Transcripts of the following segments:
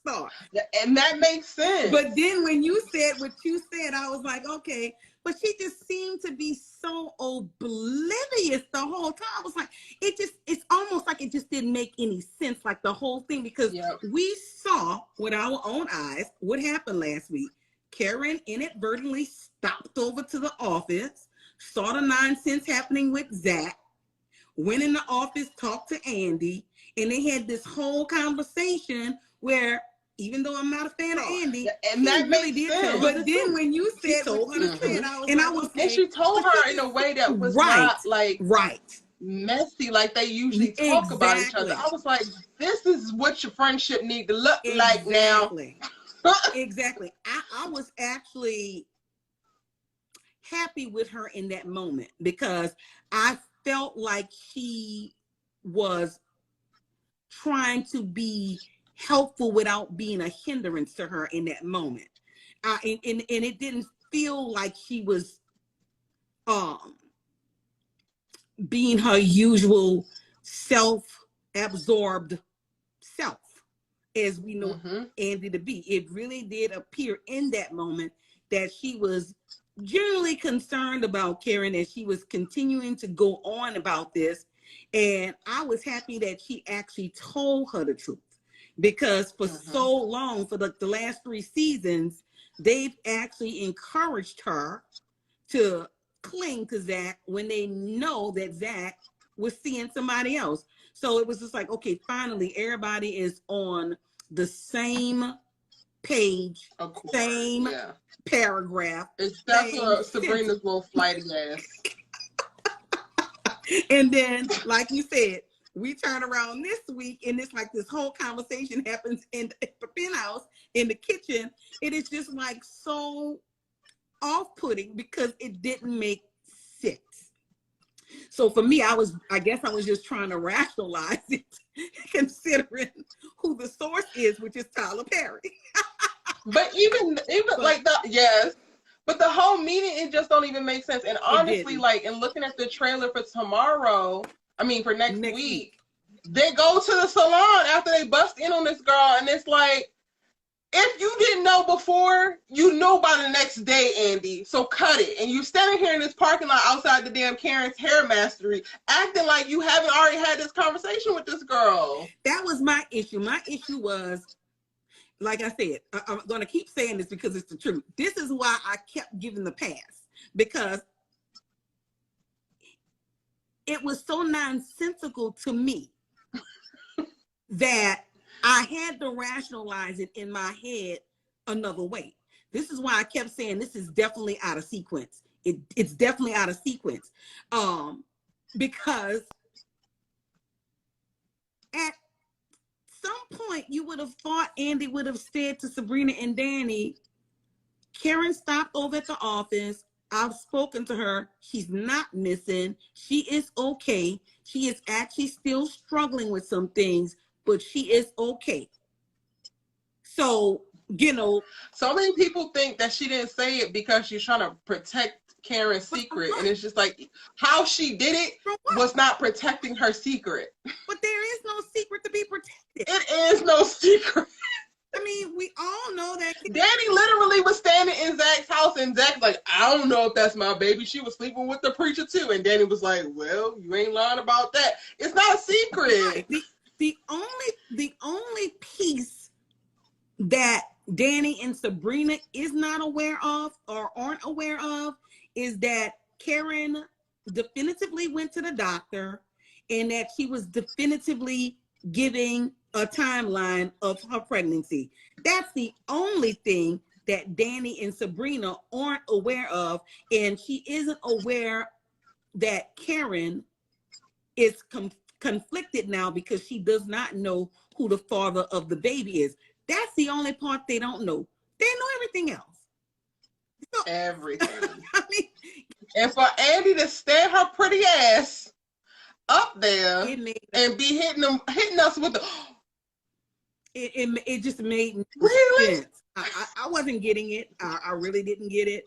start. And that makes sense. But then when you said what you said, I was like, okay. But she just seemed to be so oblivious the whole time. I was like, it's almost like it just didn't make any sense, like the whole thing, because we saw with our own eyes what happened last week. Karen inadvertently stopped over to the office, saw the nonsense happening with Zach, went in the office, talked to Andi, and they had this whole conversation where, even though I'm not a fan of Andi, and that really did tell. But then when you said what you said, I was like, and she told her in a way that was not like messy, like they usually talk about each other. I was like, this is what your friendship need to look like now. Exactly. I was actually happy with her in that moment because I felt like she was trying to be helpful without being a hindrance to her in that moment. And it didn't feel like she was being her usual self-absorbed self, as we know Andi to be. It really did appear in that moment that she was generally concerned about Karen, as she was continuing to go on about this. And I was happy that she actually told her the truth, because for so long, for the last 3 seasons, they've actually encouraged her to cling to Zach when they know that Zach was seeing somebody else. So it was just like, okay, finally, everybody is on the same page, same paragraph. Except for Sabrina's little flighty ass. And then, like you said, we turn around this week and it's like this whole conversation happens in the penthouse, in the kitchen. It is just like so off-putting because it didn't make sense. So for me, I guess I was just trying to rationalize it, considering who the source is, which is Tyler Perry. But even like that, yes. But the whole meeting, it just don't even make sense. And honestly, like, in looking at the trailer for tomorrow, for next week, they go to the salon after they bust in on this girl, and it's like, if you didn't know before, you know by the next day, Andi. So cut it. And you standing here in this parking lot outside the damn Karen's Hair Mastery, acting like you haven't already had this conversation with this girl. That was my issue. My issue was, like I said, I'm going to keep saying this because it's the truth. This is why I kept giving the pass, because it was so nonsensical to me that I had to rationalize it in my head another way. This is why I kept saying this is definitely out of sequence. It's definitely out of sequence. Because at some point you would have thought Andi would have said to Sabrina and Danni, Karen stopped over at the office. I've spoken to her. She's not missing. She is okay. She is actually still struggling with some things, but she is okay. So, so many people think that she didn't say it because she's trying to protect Karen's secret. And it's just like, how she did it was not protecting her secret. But there is no secret to be protected. It is no secret. We all know that. Danni literally was standing in Zach's house, and Zach's like, I don't know if that's my baby. She was sleeping with the preacher too. And Danni was like, well, you ain't lying about that. It's not a secret. Right. The only piece that Danni and Sabrina is not aware of or aren't aware of is that Karen definitively went to the doctor and that she was definitively giving a timeline of her pregnancy. That's the only thing that Danni and Sabrina aren't aware of, and she isn't aware that Karen is conflicted now because she does not know who the father of the baby is. That's the only part they don't know. They know everything else. So, everything. And for Andi to stand her pretty ass up there and be hitting us with the it just made sense. I wasn't getting it. I really didn't get it.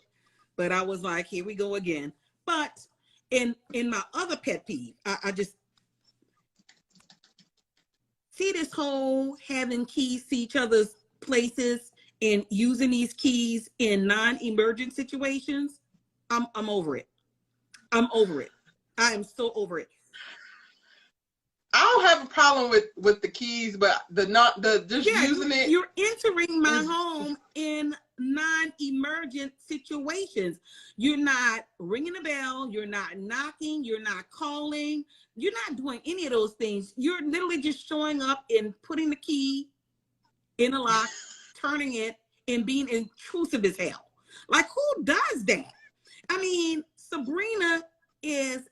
But I was like, here we go again. But in my other pet peeve, I just see this whole having keys to each other's places and using these keys in non-emergent situations, I'm over it. I'm over it. I am so over it. I don't have a problem with the keys, but using it. You're entering my home in non-emergent situations. You're not ringing a bell. You're not knocking. You're not calling. You're not doing any of those things. You're literally just showing up and putting the key in a lock, turning it, and being intrusive as hell. Like, who does that? I mean, Sabrina is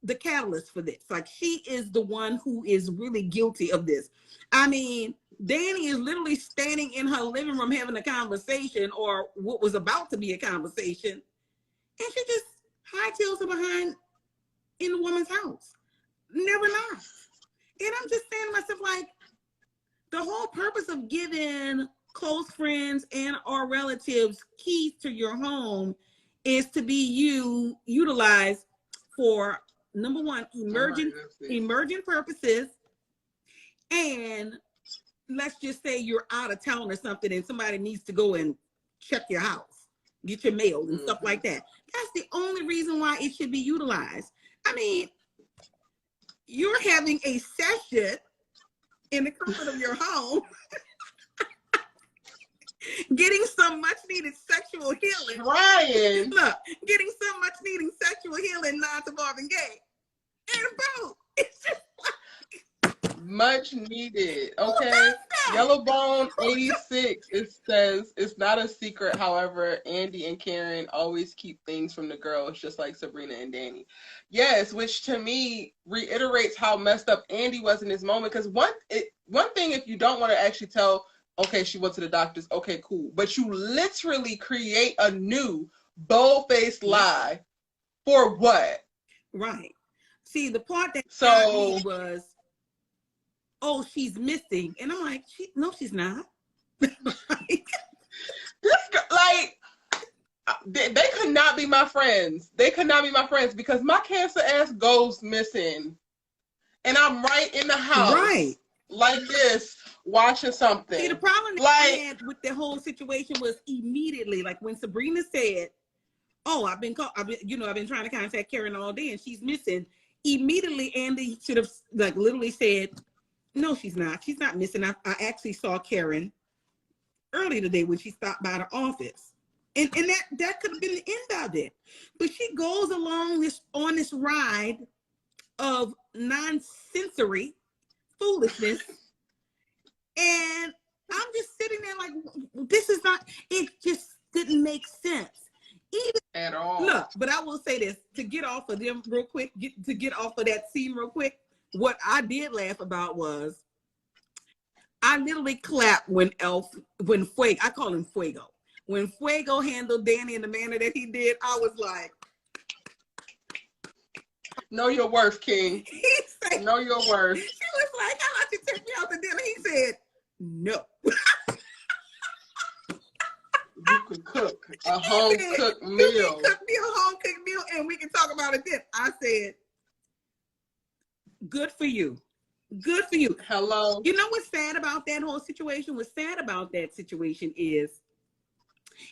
the catalyst for this. Like, she is the one who is really guilty of this. I mean, Danni is literally standing in her living room having a conversation, or what was about to be a conversation, and she just hightails her behind in the woman's house. Never knocks. And I'm just saying to myself, like, the whole purpose of giving close friends and or relatives keys to your home is to be utilized for, number one, emergent purposes. And let's just say you're out of town or something and somebody needs to go and check your house, get your mail and stuff like that. That's the only reason why it should be utilized. I mean, you're having a session in the comfort of your home, getting some much needed sexual healing. Ryan. Look, getting some much needed sexual healing, not involving gay. And boom, it's just like, much needed. Okay. Yellowbone 86. It says, it's not a secret, however, Andi and Karen always keep things from the girls, just like Sabrina and Danni. Yes, which to me reiterates how messed up Andi was in this moment. Because one thing, if you don't want to actually tell, okay, she went to the doctors, okay, cool. But you literally create a new bold-faced lie for what? Right. See, the part that got me was, oh, she's missing. And I'm like, no, she's not. They could not be my friends. They could not be my friends because my cancer ass goes missing. And I'm right in the house. Right. Like this, watching something. See, the problem that I had with the whole situation was immediately, like when Sabrina said, oh, I've been trying to contact Karen all day and she's missing. Immediately, Andi should have like literally said, no, she's not. She's not missing. I actually saw Karen early today when she stopped by the office. And that could have been the end of it. But she goes along on this ride of non-sensory foolishness. And I'm just sitting there like, this is not, it just didn't make sense. At all. Look, but I will say this, to get off of them real quick, get off of that scene real quick, what I did laugh about was, I literally clapped when Fuego, I call him Fuego. When Fuego handled Danni in the manner that he did, I was like, know your worth, King. He said, know your worth. He was like, how about you take me out to dinner? He said, no. You can cook a home-cooked meal. You can cook me a home-cooked meal and we can talk about it then. I said, good for you. Good for you. Hello. You know what's sad about that whole situation? What's sad about that situation is,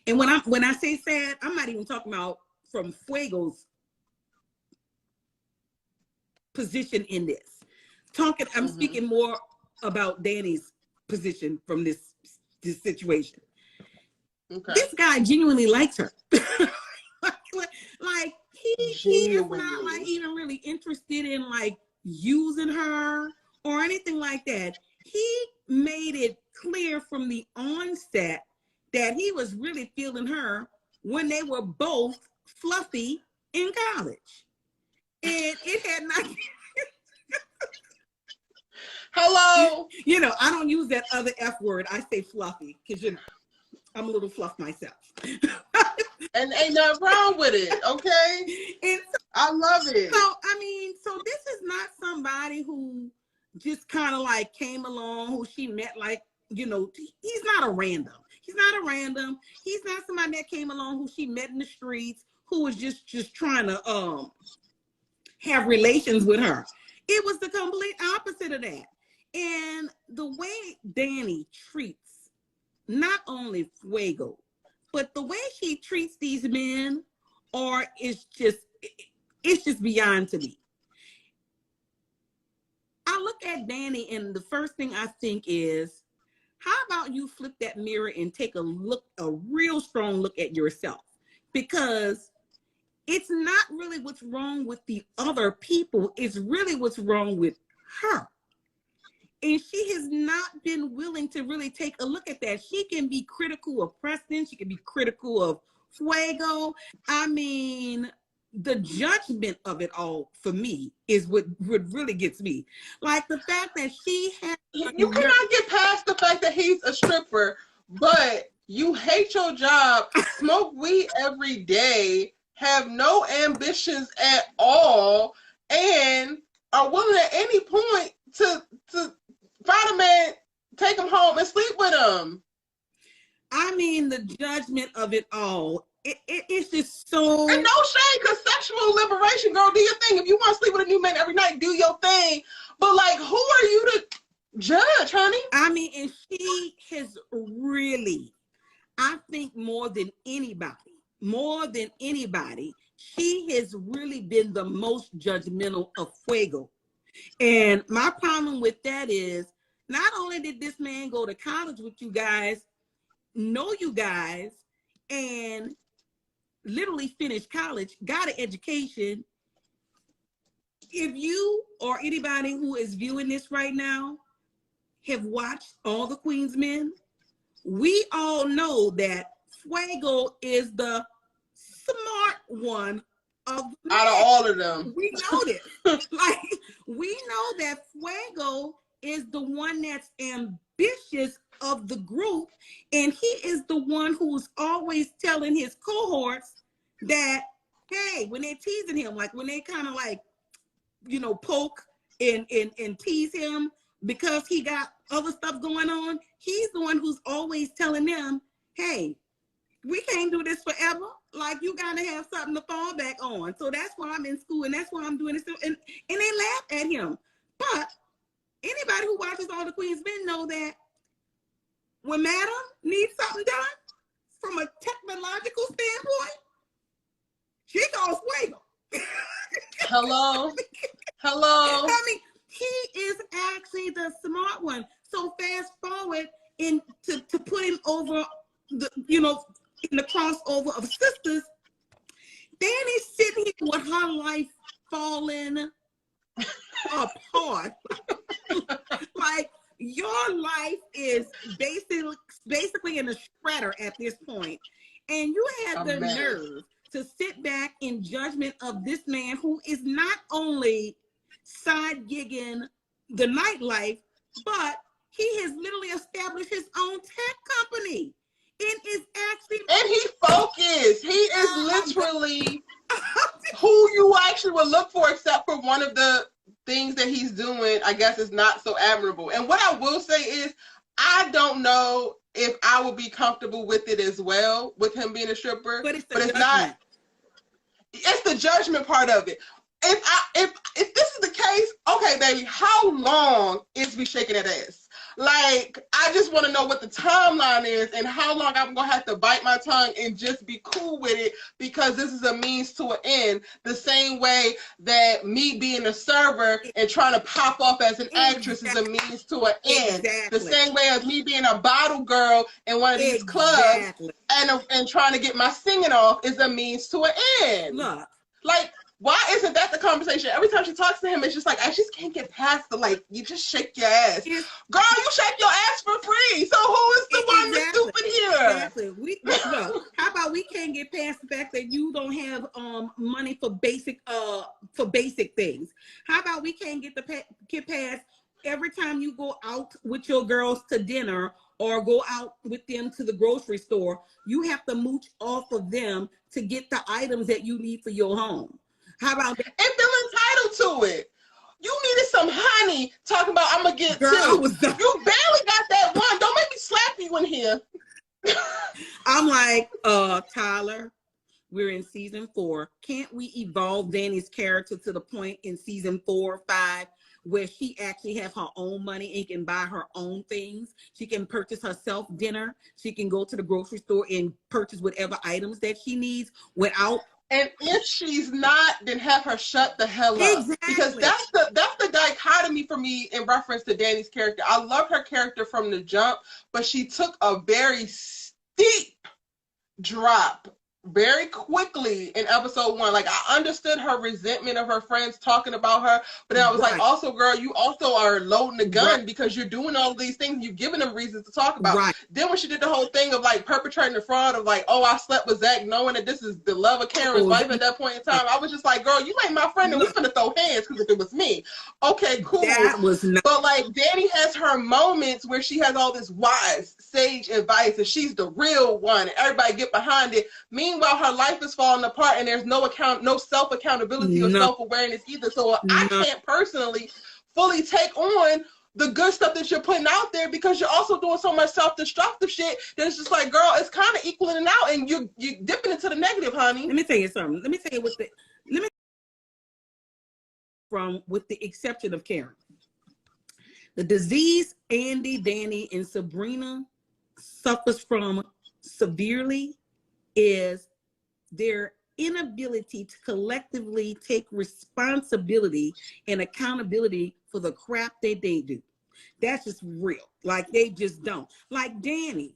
and when I say sad, I'm not even talking about from Fuego's position in this. I'm speaking more about Danni's position from this situation. Okay. This guy genuinely likes her. like he is not like even really interested in like using her or anything like that. He made it clear from the onset that he was really feeling her when they were both fluffy in college. And it had not... Hello! You know, I don't use that other F word. I say fluffy because, you know, I'm a little fluff myself. And ain't nothing wrong with it, okay? And so, I love it. So, I mean, so this is not somebody who just kind of like came along, who she met like, you know, he's not a random. He's not a random. He's not somebody that came along who she met in the streets, who was just trying to have relations with her. It was the complete opposite of that. And the way Danni treats not only FEUGO, but the way she treats these men, it's just beyond to me. I look at Danni, and the first thing I think is, how about you flip that mirror and take a real strong look at yourself? Because it's not really what's wrong with the other people, it's really what's wrong with her. And she has not been willing to really take a look at that. She can be critical of Preston, she can be critical of FEUGO. I mean, the judgment of it all for me is what really gets me. Like the fact that she has... You cannot get past the fact that he's a stripper, but you hate your job, smoke weed every day, have no ambitions at all, and are willing at any point to find a man, take him home, and sleep with him. I mean, the judgment of it all, it's just so... And no shame, because sexual liberation, girl, do your thing. If you want to sleep with a new man every night, do your thing. But, like, who are you to judge, honey? I mean, and she has really, I think more than anybody, she has really been the most judgmental of FEUGO. And my problem with that is, not only did this man go to college with you guys, know you guys, and literally finish college, got an education. If you or anybody who is viewing this right now have watched all the Queen's Men, we all know that FEUGO is the smart one out of all of them. We know this. Like, we know that FEUGO is the one that's ambitious of the group, and he is the one who's always telling his cohorts that, hey, when they're teasing him, like when they kind of like, you know, poke and tease him because he got other stuff going on, he's the one who's always telling them, hey, we can't do this forever. Like, you gotta have something to fall back on. So that's why I'm in school, and that's why I'm doing this. And they laugh at him. But anybody who watches all the Queen's Men know that when Madam needs something done from a technological standpoint, she calls FEUGO. Hello? I mean, he is actually the smart one. So fast forward to put him over the, you know, in the crossover of Sistas, Danni's sitting here with her life falling apart. Like, your life is basically in a shredder at this point, and you have the nerve to sit back in judgment of this man who is not only side gigging the nightlife, but he has literally established his own tech company. It is actually... And he's focused. He is literally who you actually would look for, except for one of the things that he's doing, I guess, is not so admirable. And what I will say is, I don't know if I would be comfortable with it as well, with him being a stripper. But it's not. It's the judgment part of it. If this is the case, okay, baby, how long is we shaking that ass? Like, I just want to know what the timeline is and how long I'm going to have to bite my tongue and just be cool with it, because this is a means to an end. The same way that me being a server and trying to pop off as an actress is a means to an end. The same way as me being a bottle girl in one of these clubs and trying to get my singing off is a means to an end. Look. Like, why isn't that the conversation? Every time she talks to him, it's just like, I just can't get past the, like, you just shake your ass. Girl, you shake your ass for free. So who is the one that's stupid here? Exactly. Look, how about we can't get past the fact that you don't have money for basic things? How about we can't get past every time you go out with your girls to dinner or go out with them to the grocery store, you have to mooch off of them to get the items that you need for your home. How about that? And feel entitled to it. You needed some honey talking about I'm going to get two. You barely got that one. Don't make me slap you in here. I'm like, Tyler, we're in season 4. Can't we evolve Danni's character to the point in season 4 or 5 where she actually have her own money and can buy her own things. She can purchase herself dinner. She can go to the grocery store and purchase whatever items that she needs without. And if she's not, then have her shut the hell up. Exactly. Because that's the dichotomy for me in reference to Danny's character. I love her character from the jump, but she took a very steep drop very quickly in episode 1. Like, I understood her resentment of her friends talking about her, but then I was like, also, girl, you also are loading the gun because you're doing all of these things. You've given them reasons to talk about. Then when she did the whole thing of like perpetrating the fraud of like, oh, I slept with Zach, knowing that this is the love of Karen's wife at that point in time, I was just like, girl, you ain't my friend, and we're gonna throw hands, because if it was me, okay, cool. That was not. But like, Danny has her moments where she has all this wise, sage advice, and she's the real one, and everybody get behind it. Meanwhile, her life is falling apart, and there's no self accountability or self awareness either. So I can't personally fully take on the good stuff that you're putting out there, because you're also doing so much self destructive shit that it's just like, girl, it's kind of equaling it out, and you're dipping into the negative, honey. Let me tell you something. With the exception of Karen, the disease Andi, Danny, and Sabrina suffers from severely is their inability to collectively take responsibility and accountability for the crap that they do. That's just real. Like, they just don't. Like Danny,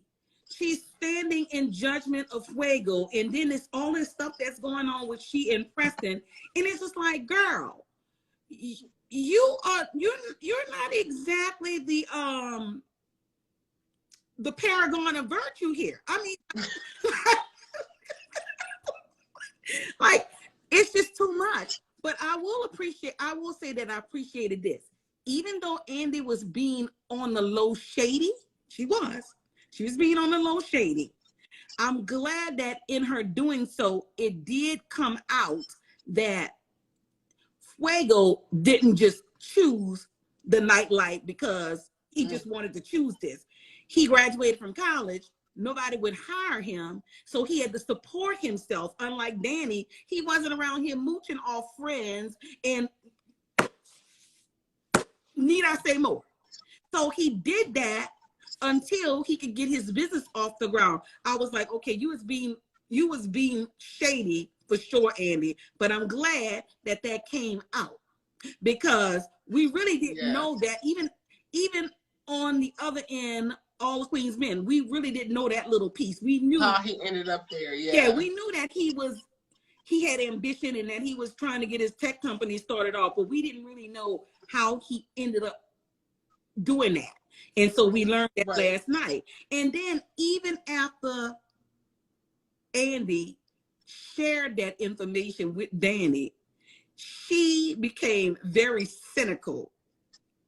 she's standing in judgment of FEUGO, and then it's all this stuff that's going on with she and Preston, and it's just like, girl, you're not exactly the paragon of virtue here. I mean, like, it's just too much. But I will say that I appreciated this. Even though Andi was being on the low shady, she was being on the low shady. I'm glad that in her doing so, it did come out that FEUGO didn't just choose the nightlight because he just wanted to choose this. He graduated from college. Nobody would hire him, so he had to support himself. Unlike Danny, he wasn't around here mooching off friends, and need I say more? So he did that until he could get his business off the ground. I was like, okay, you was being shady for sure, Andi, but I'm glad that came out, because we really didn't know that even on the other end, all the Queen's men, we really didn't know that little piece. We knew how he ended up there. Yeah, we knew that he had ambition and that he was trying to get his tech company started off, but we didn't really know how he ended up doing that. And so we learned that last night. And then even after Andi shared that information with Danny, she became very cynical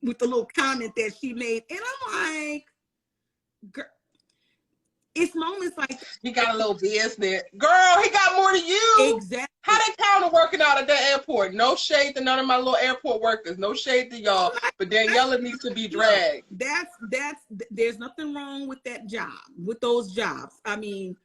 with the little comment that she made. And I'm like, girl, it's moments like that. He got a little business. Girl, he got more than you. Exactly. How they counter working out at that airport? No shade to none of my little airport workers. No shade to y'all. But Daniella needs to be dragged. There's nothing wrong with that job, with those jobs. I mean,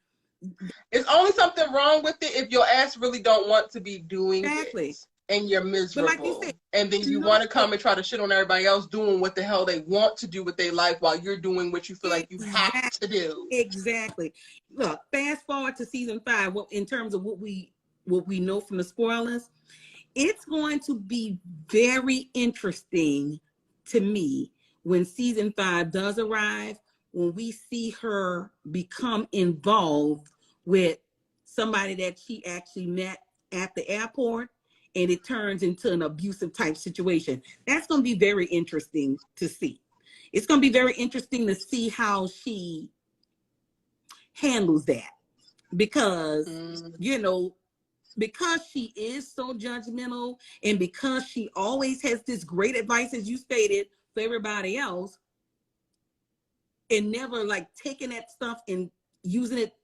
it's only something wrong with it if your ass really don't want to be doing it. And you're miserable. But like you said, and then you want to come and try to shit on everybody else doing what the hell they want to do with their life while you're doing what you feel like you have to do. Exactly. Look, fast forward to season 5. Well, in terms of what we know from the spoilers, it's going to be very interesting to me when season 5 does arrive, when we see her become involved with somebody that she actually met at the airport, and it turns into an abusive type situation. That's going to be very interesting to see. It's going to be very interesting to see how she handles that, because, because she is so judgmental, and because she always has this great advice, as you stated, for everybody else, and never like taking that stuff and using it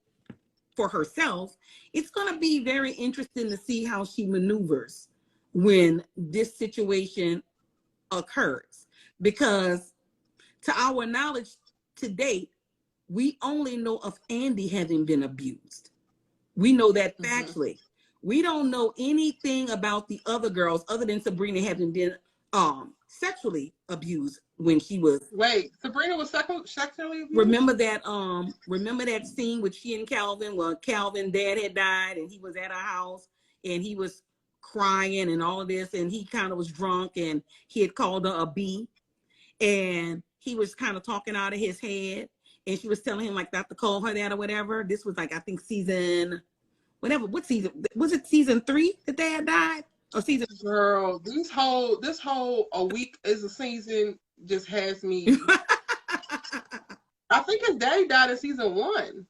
for herself, it's going to be very interesting to see how she maneuvers when this situation occurs. Because to our knowledge to date, we only know of Andi having been abused. We know that factually. We don't know anything about the other girls other than Sabrina having been sexually abused when she was. Wait, Sabrina was sexually abused? Remember that scene with she and Calvin? Well, Calvin dad had died and he was at our house and he was crying and all of this, and he kind of was drunk and he had called her a B, and he was kind of talking out of his head, and she was telling him like not to call her that or whatever. This was like, I think season, whatever, what season was it? Season 3 that dad died, or season? Girl, this whole a week is a season just has me. I think his daddy died in season 1.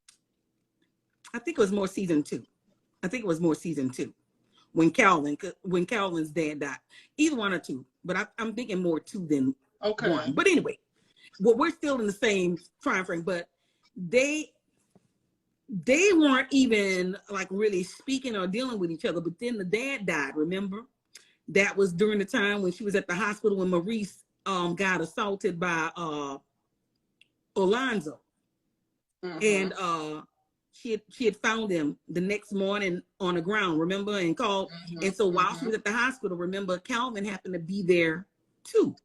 I think it was more season 2. When Calvin's dad died. Either 1 or 2, but I'm thinking more 2 than 1. But anyway, well, we're still in the same time frame, but they weren't even like really speaking or dealing with each other. But then the dad died, remember? That was during the time when she was at the hospital when Maurice got assaulted by Alonzo. And she had found him the next morning on the ground, remember, and called. And so while she was at the hospital, remember, Calvin happened to be there too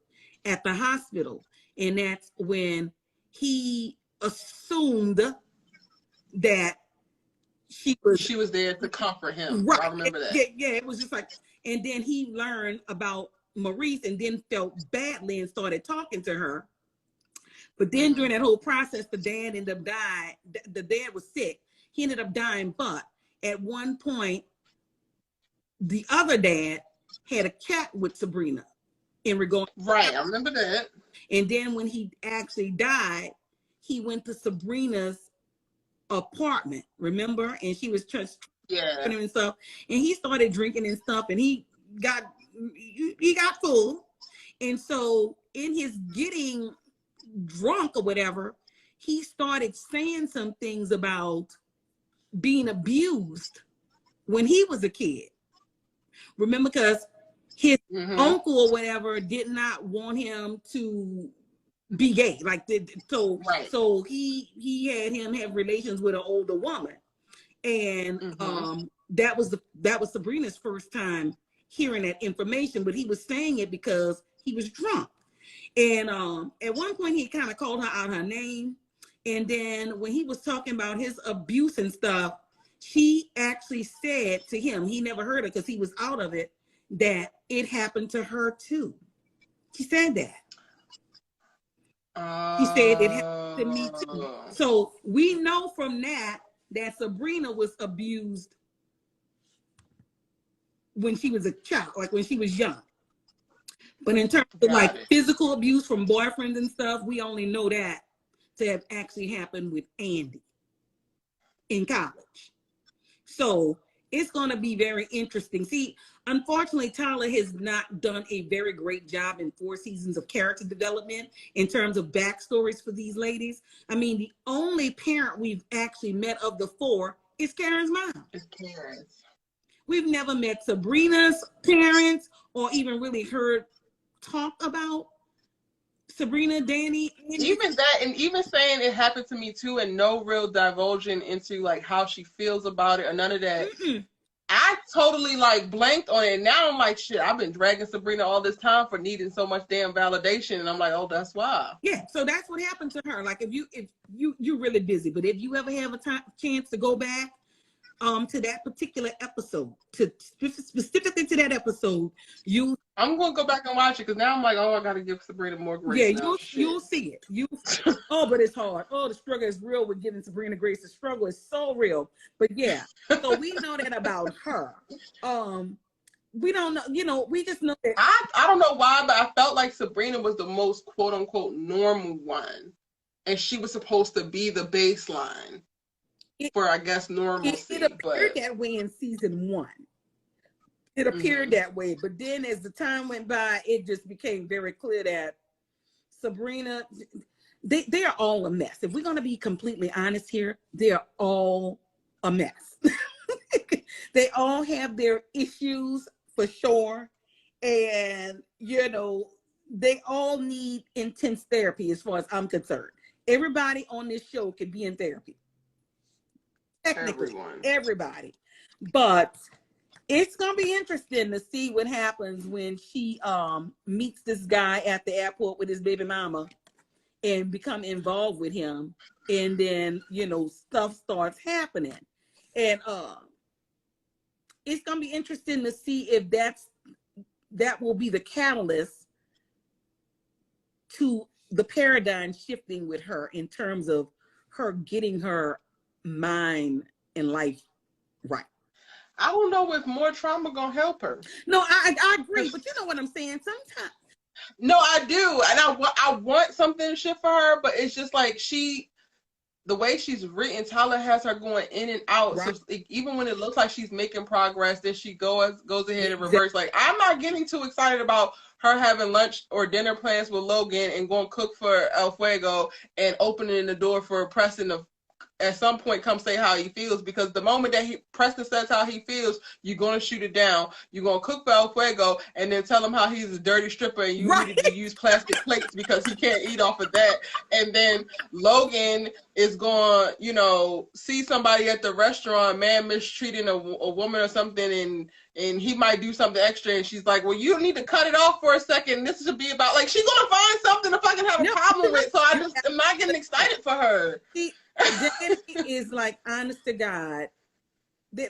at the hospital. And that's when he assumed that she was there to comfort him. Right. I remember that. Yeah, it was just like, and then he learned about Maurice and then felt badly and started talking to her. But then during that whole process, the dad ended up dying. The dad was sick. He ended up dying. But at one point, the other dad had a chat with Sabrina in regard. Right, I remember that. And then when he actually died, he went to Sabrina's apartment, remember? And she was just him and stuff. And he started drinking and stuff, and he got full. And so in his getting drunk or whatever, he started saying some things about being abused when he was a kid. Remember, because his uncle or whatever did not want him to be gay, like so he had him have relations with an older woman, and that was Sabrina's first time hearing that information, but he was saying it because he was drunk. And at one point he kind of called her out her name, and then when he was talking about his abuse and stuff, she actually said to him, he never heard her because he was out of it, that it happened to her too. She said that. She said it happened to me too. So we know from that Sabrina was abused when she was a child, like when she was young. But in terms of like physical abuse from boyfriends and stuff, we only know that to have actually happened with Andi in college. So it's going to be very interesting. See, unfortunately, Tyler has not done a very great job in 4 seasons of character development in terms of backstories for these ladies. I mean, the only parent we've actually met of the 4 is Karen's mom. It's Karen's. We've never met Sabrina's parents or even really heard talk about Sabrina, Danny. Even that, and even saying it happened to me too, and no real divulging into like how she feels about it or none of that. I totally like blanked on it. Now I'm like, shit, I've been dragging Sabrina all this time for needing so much damn validation, and I'm like, oh, that's why. Yeah, so that's what happened to her. Like if you're really busy, but if you ever have a chance to go back to that particular episode, to specifically to that episode, I'm gonna go back and watch it because now I'm like, oh, I gotta give Sabrina more grace. Yeah, you'll see it. But it's hard. Oh, the struggle is real with giving Sabrina grace. The struggle is so real. But yeah, so we know that about her. We don't know, we just know that. I don't know why, but I felt like Sabrina was the most quote unquote normal one, and she was supposed to be the baseline for, I guess, normalcy. It appeared that way in season 1. It appeared that way, but then as the time went by, it just became very clear that Sabrina, they are all a mess. If we're going to be completely honest here, they are all a mess. They all have their issues for sure, and they all need intense therapy as far as I'm concerned. Everybody on this show can be in therapy. Technically, everybody, but It's gonna be interesting to see what happens when she meets this guy at the airport with his baby mama and become involved with him, and then stuff starts happening, and it's gonna be interesting to see if that will be the catalyst to the paradigm shifting with her in terms of her getting her mind and life right. I don't know if more trauma gonna help her. No, I agree, but you know what I'm saying. Sometimes. No, I do, and I want something to shift for her, but it's just like the way she's written, Tyler has her going in and out. Right. So even when it looks like she's making progress, then she goes ahead and reverse. Like, I'm not getting too excited about her having lunch or dinner plans with Logan and going to cook for El Fuego and opening the door for Preston to at some point come say how he feels, because the moment that Preston says how he feels, you're going to shoot it down. You're going to cook for El Fuego and then tell him how he's a dirty stripper and you needed to use plastic plates because he can't eat off of that. And then Logan is going to, see somebody at the restaurant, man mistreating a woman or something, and he might do something extra, and she's like, well, you need to cut it off for a second. This should be about, like, she's going to find something to fucking have a problem with. So I just am not getting excited for her. Danny is like, honest to God,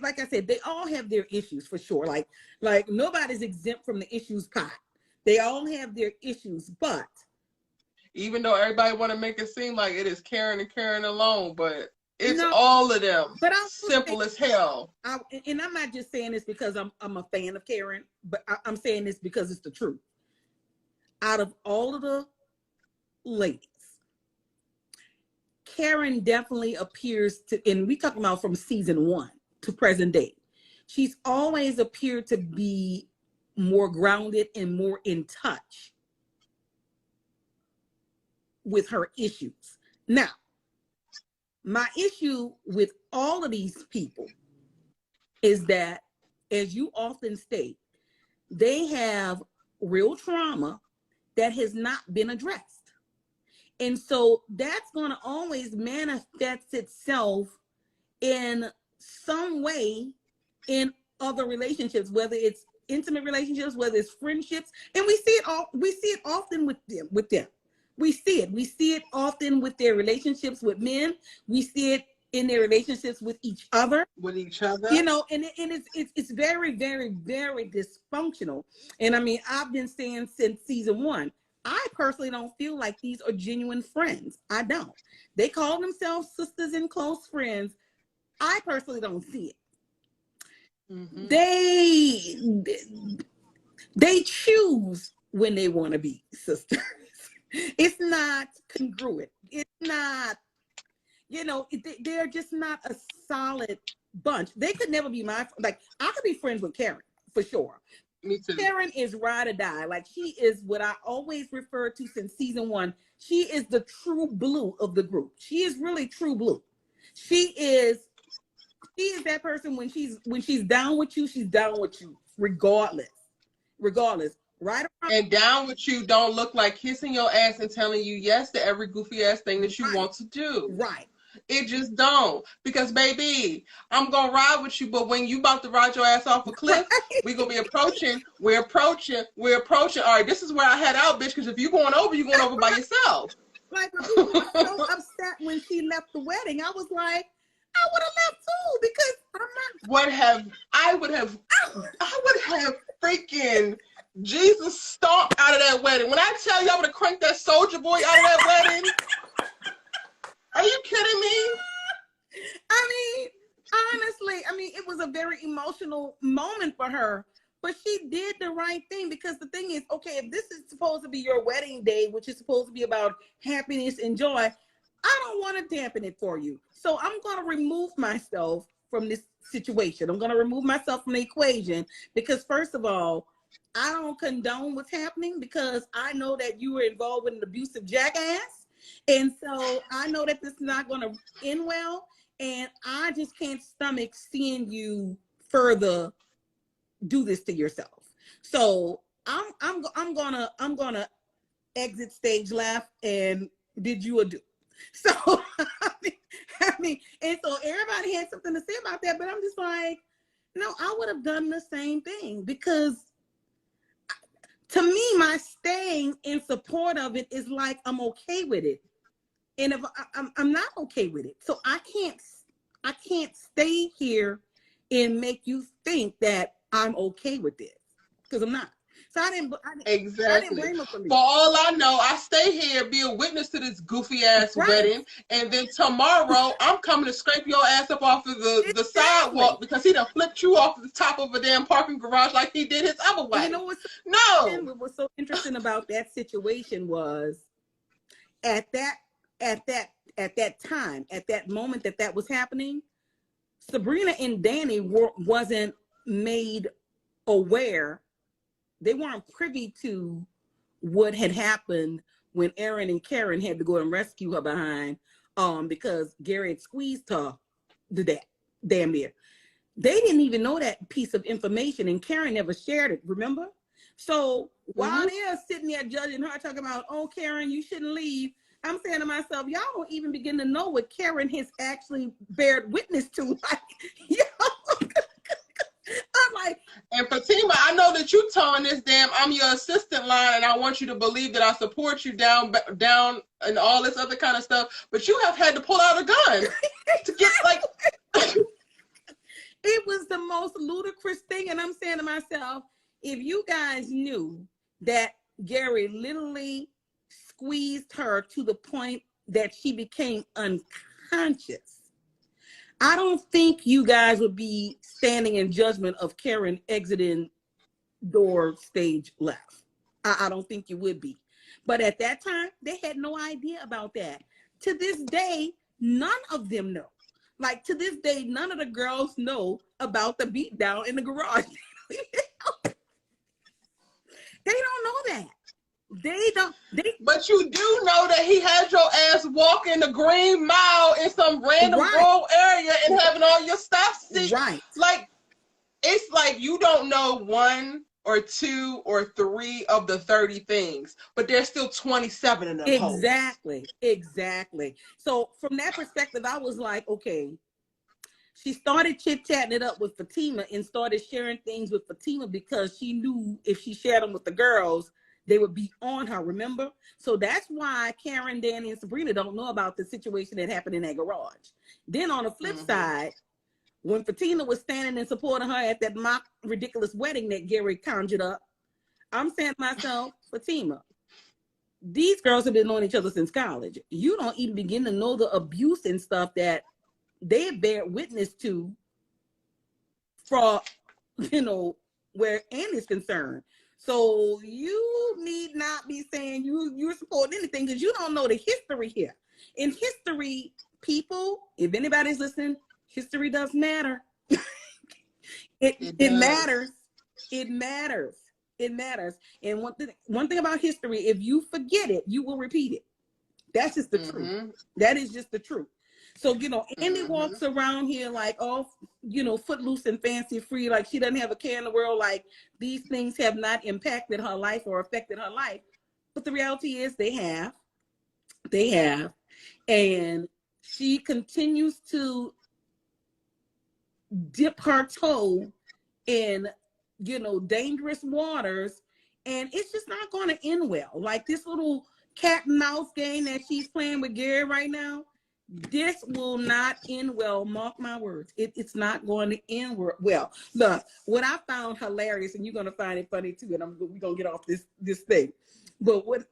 like I said, they all have their issues for sure. Like nobody's exempt from the issues pot. They all have their issues, but even though everybody want to make it seem like it is Karen and Karen alone, but it's all of them. But simple as hell. And I'm not just saying this because I'm a fan of Karen, but I'm saying this because it's the truth. Out of all of the ladies, Karen definitely appears to, and we talking about from season 1 to present day, she's always appeared to be more grounded and more in touch with her issues. Now, my issue with all of these people is that, as you often state, they have real trauma that has not been addressed. And so that's going to always manifest itself in some way in other relationships, whether it's intimate relationships, whether it's friendships. And we see it often with them. We see it often with their relationships with men. We see it in their relationships with each other. And it's very, very, very dysfunctional. And I mean, I've been saying since season 1, I personally don't feel like these are genuine friends. I don't. They call themselves sisters and close friends. I personally don't see it. Mm-hmm. They choose when they want to be sisters. It's not congruent. It's not, they're just not a solid bunch. They could never be I could be friends with Karen for sure. Me too. Karen is ride or die. Like, she is what I always refer to since season 1. She is the true blue of the group. She is really true blue. She is that person when she's down with you, she's down with you regardless. Right around. And down with you don't look like kissing your ass and telling you yes to every goofy ass thing that you want to do. Right. It just don't. Because, baby, I'm going to ride with you, but when you about to ride your ass off a cliff, we're going to be approaching. We're approaching. All right, this is where I head out, bitch, because if you're going over by yourself. Like, people were so upset when she left the wedding. I was like, I would have left too, because I would have freaking Jesus stomped out of that wedding. When I tell you I would have cranked that soldier boy out of that wedding. Are you kidding me? Honestly, it was a very emotional moment for her, but she did the right thing, because the thing is, okay, if this is supposed to be your wedding day, which is supposed to be about happiness and joy, I don't want to dampen it for you. So I'm going to remove myself from this situation. I'm going to remove myself from the equation, because first of all, I don't condone what's happening, because I know that you were involved with an abusive jackass. And so I know that this is not going to end well, and I just can't stomach seeing you further do this to yourself. So I'm gonna exit stage left and bid you adieu. So and so everybody had something to say about that, but I'm just like, No, I would have done the same thing because to me, my staying in support of it is like I'm okay with it. And if I'm not okay with it, so I can't stay here and make you think that I'm okay with this because I'm not. So I didn't blame her for leaving. For all I know, I stay here, be a witness to this goofy ass wedding, and then tomorrow I'm coming to scrape your ass up off of the sidewalk because he done flipped you off the top of a damn parking garage like he did his other wedding. You know what's what was so interesting about that situation was at that time, at that moment that was happening, Sabrina and Danni wasn't made aware. They weren't privy to what had happened when Aaron and Karen had to go and rescue her behind because Gary had squeezed her to that damn near. They didn't even know that piece of information, and Karen never shared it, remember? So while they're sitting there judging her, talking about, oh, Karen, you shouldn't leave, I'm saying to myself, y'all don't even begin to know what Karen has actually bared witness to. Like, I'm like, and Fatima, I know that you towing this damn I'm your assistant line, and I want you to believe that I support you down and all this other kind of stuff, but you have had to pull out a gun to get like it was the most ludicrous thing. And I'm saying to myself, if you guys knew that Gary literally squeezed her to the point that she became unconscious, I don't think you guys would be standing in judgment of Karen exiting door stage left. I don't think you would be. But at that time, they had no idea about that. To this day, none of them know. Like, to this day, none of the girls know about the beatdown in the garage. They don't know that. But you do know that he had your ass walking the Green Mile in some random rural area and having all your stuff stick. Right. Like, it's like you don't know 1 or 2 or 3 of the 30 things, but there's still 27 of them. Exactly. So from that perspective, I was like, okay. She started chit-chatting it up with Fatima and started sharing things with Fatima because she knew if she shared them with the girls, they would be on her, remember? So that's why Karen, Danni, and Sabrina don't know about the situation that happened in that garage. Then on the flip side, when Fatima was standing in support of her at that mock ridiculous wedding that Gary conjured up, I'm saying to myself, Fatima, these girls have been knowing each other since college. You don't even begin to know the abuse and stuff that they bear witness to for, where Andi's concerned. So you need not be saying you're supporting anything because you don't know the history here. In history, people, if anybody's listening, history does matter. It matters. It matters. It matters. And one thing about history, if you forget it, you will repeat it. That's just the truth. That is just the truth. So, Andi walks around here like all, footloose and fancy free, like she doesn't have a care in the world, like these things have not impacted her life or affected her life. But the reality is they have. And she continues to dip her toe in, dangerous waters. And it's just not going to end well. Like this little cat and mouse game that she's playing with Gary right now, this will not end well. Mark my words. It's not going to end well. Look, what I found hilarious, and you're going to find it funny too, and we're going to get off this thing. But what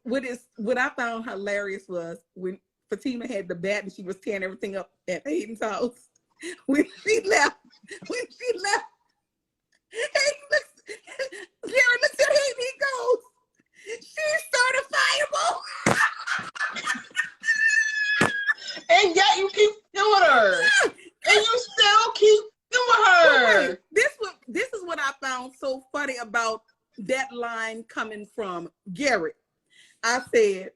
I found hilarious was when Fatima had the bat and she was tearing everything up at Hayden's house. When she left, Hayden looks, Gary looks at Hayden, he goes, she's certifiable. And yet you keep doing her. And you still keep doing her. Wait, this is what I found so funny about that line coming from Gary. I said,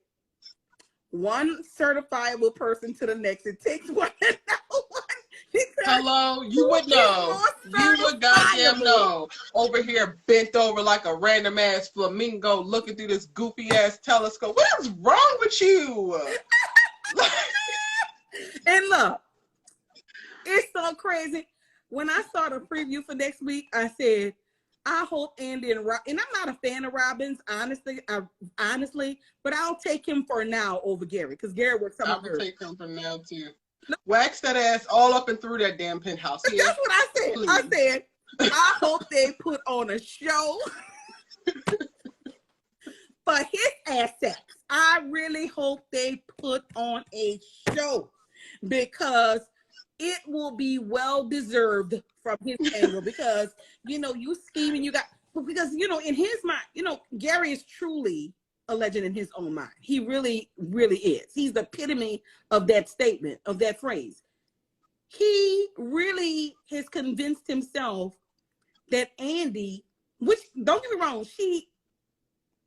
one certifiable person to the next. It takes one to know one. Hello, you would know. You would goddamn know. Over here, bent over like a random ass flamingo looking through this goofy ass telescope. What is wrong with you? And look, it's so crazy. when I saw the preview for next week, I said, I hope Andi and Rob, and I'm not a fan of Robbins, honestly, but I'll take him for now over Gary, because Gary works some of her. I will take him for now too. Wax that ass all up and through that damn penthouse. That's what I said. Please. I said, I hope they put on a show for his assets. I really hope they put on a show, because it will be well deserved from his angle, because, you know, you scheming, because, you know, in his mind, you know, Gary is truly a legend in his own mind. He really, really is. He's the epitome of that statement, of that phrase. He really has convinced himself that Andi, which, don't get me wrong, she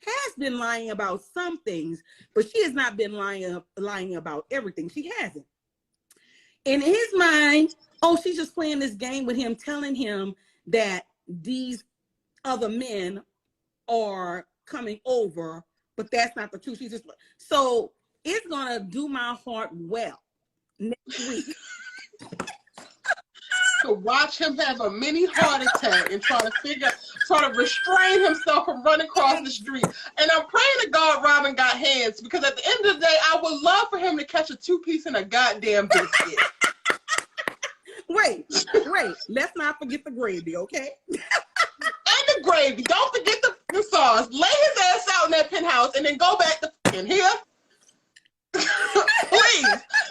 has been lying about some things, but she has not been lying about everything. She hasn't. In his mind, oh, she's just playing this game with him, telling him that these other men are coming over, but that's not the truth. She's just, so it's gonna do my heart well next week to watch him have a mini heart attack and try to restrain himself from running across the street. And I'm praying to God Robin got hands, because at the end of the day, I would love for him to catch a 2-piece in a goddamn biscuit. Wait, let's not forget the gravy, okay? And the gravy. Don't forget the sauce. Lay his ass out in that penthouse and then go back to in here. Please.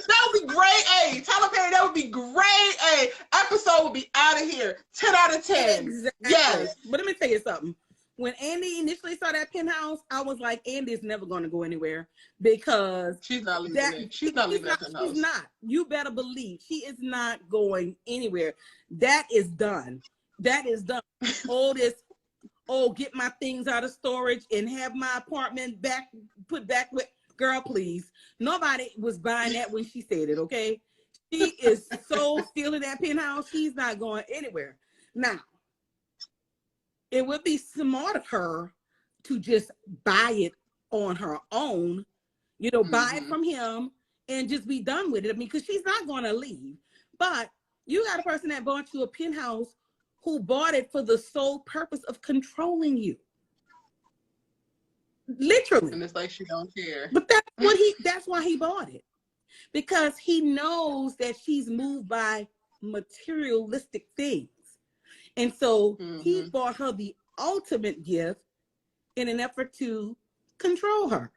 That would be grade A. Tyler Perry, that would be grade A. Episode would be out of here. 10 out of 10. Exactly. Yes. But let me tell you something. When Andi initially saw that penthouse, I was like, Andy's never going to go anywhere, because she's not leaving it. She's not leaving that penthouse. She's not. You better believe she is not going anywhere. That is done. That is done. All this, get my things out of storage and have my apartment put back with, girl, please. Nobody was buying that when she said it, okay? She is so still in that penthouse. She's not going anywhere. Now, it would be smart of her to just buy it on her own, you know, buy it from him and just be done with it. I mean, because she's not going to leave. But you got a person that bought you a penthouse who bought it for the sole purpose of controlling you. Literally. And it's like she don't care. But that's why he bought it. Because he knows that she's moved by materialistic things. And so he bought her the ultimate gift in an effort to control her.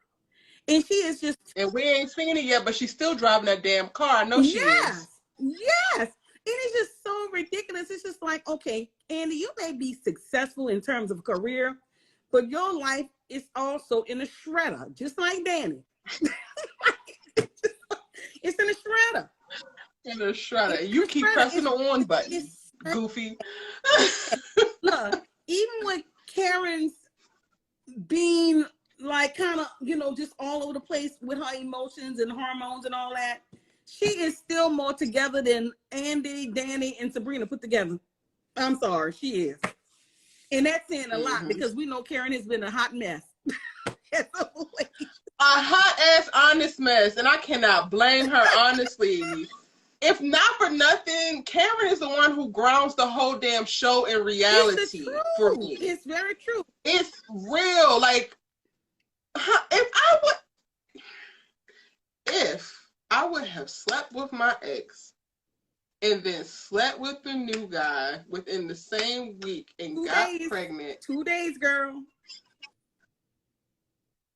And she is just... And we ain't seen it yet, but she's still driving that damn car. I know she is. Yes. And it's just so ridiculous. It's just like, okay, Andi, you may be successful in terms of career, but your life is also in a shredder, just like Danni. It's in a shredder. In a shredder. You keep pressing the on button. Goofy. Look, even with Karen's being like kind of, you know, just all over the place with her emotions and hormones and all that, she is still more together than Andi, Danni, and Sabrina put together. I'm sorry, she is. And that's saying a lot, because we know Karen has been a hot mess. A hot ass honest mess, and I cannot blame her, honestly. If not for nothing, Karen is the one who grounds the whole damn show in reality for me. It's very true. It's real. Like, if I would have slept with my ex and then slept with the new guy within the same week and got pregnant. 2 days, girl.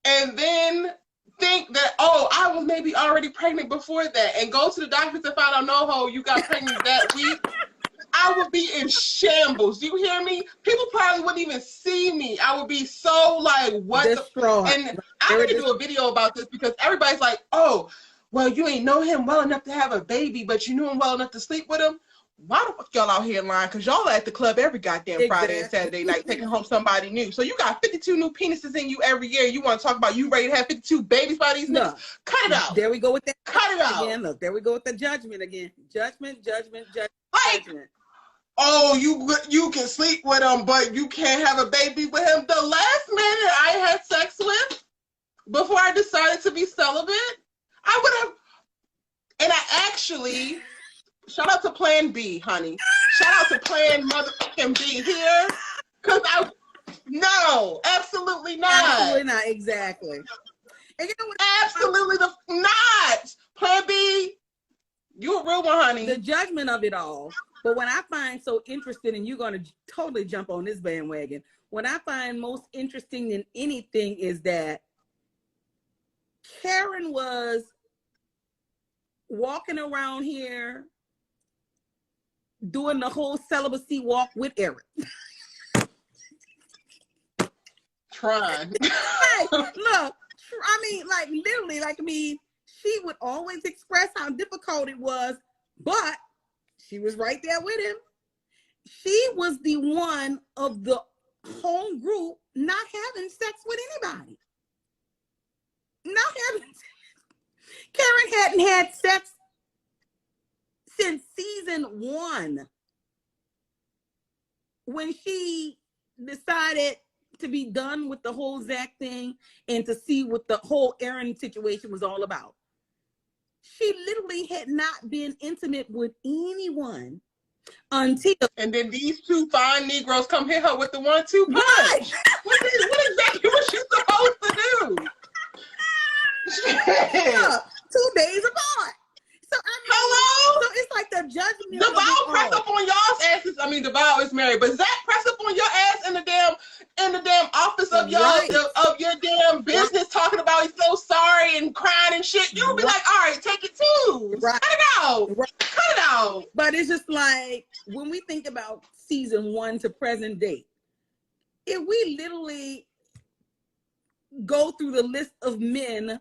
And then think that, oh, I was maybe already pregnant before that, and go to the doctors and find out, no, you got pregnant that week, I would be in shambles. Do you hear me? People probably wouldn't even see me. I would be so like, what the? And I need to do a video about this, because everybody's like, oh, well, you ain't know him well enough to have a baby, but you knew him well enough to sleep with him. Why the fuck y'all out here lying? Because y'all are at the club every goddamn Friday and Saturday night taking home somebody new. So you got 52 new penises in you every year. You want to talk about you ready to have 52 babies by these niggas? Cut it out. There we go with that. Cut it out. Again, look, there we go with the judgment again. Judgment. Like, oh, you can sleep with him, but you can't have a baby with him. The last man that I had sex with before I decided to be celibate, I would have, and I actually... Shout out to Plan B, honey. Shout out to Plan Motherfucking B here. Because no, absolutely not. Absolutely not, exactly. And you know what? Absolutely not. Plan B, you a real one, honey. The judgment of it all. But what I find so interesting, and you're going to totally jump on this bandwagon, what I find most interesting than anything is that Karen was walking around here doing the whole celibacy walk with Eric. Trying. Hey, look, I mean, like literally, like, I mean, she would always express how difficult it was, but she was right there with him. She was the one of the whole group not having sex with anybody. Not having sex. Karen hadn't had sex since season 1, when she decided to be done with the whole Zach thing and to see what the whole Aaron situation was all about. She literally had not been intimate with anyone until... And then these two fine Negroes come hit her with the 1-2 punch. Right. What exactly was she supposed to do? Yeah, 2 days apart. So I mean, hello? So it's like the judgment. Devale press up on y'all's asses. I mean, Devale is married, but Zach press up on your ass in the damn office of y'all of your damn business, talking about he's so sorry and crying and shit. You'll be like, all right, take it too. Cut it out. Cut it out. But it's just like when we think about season 1 to present date, if we literally go through the list of men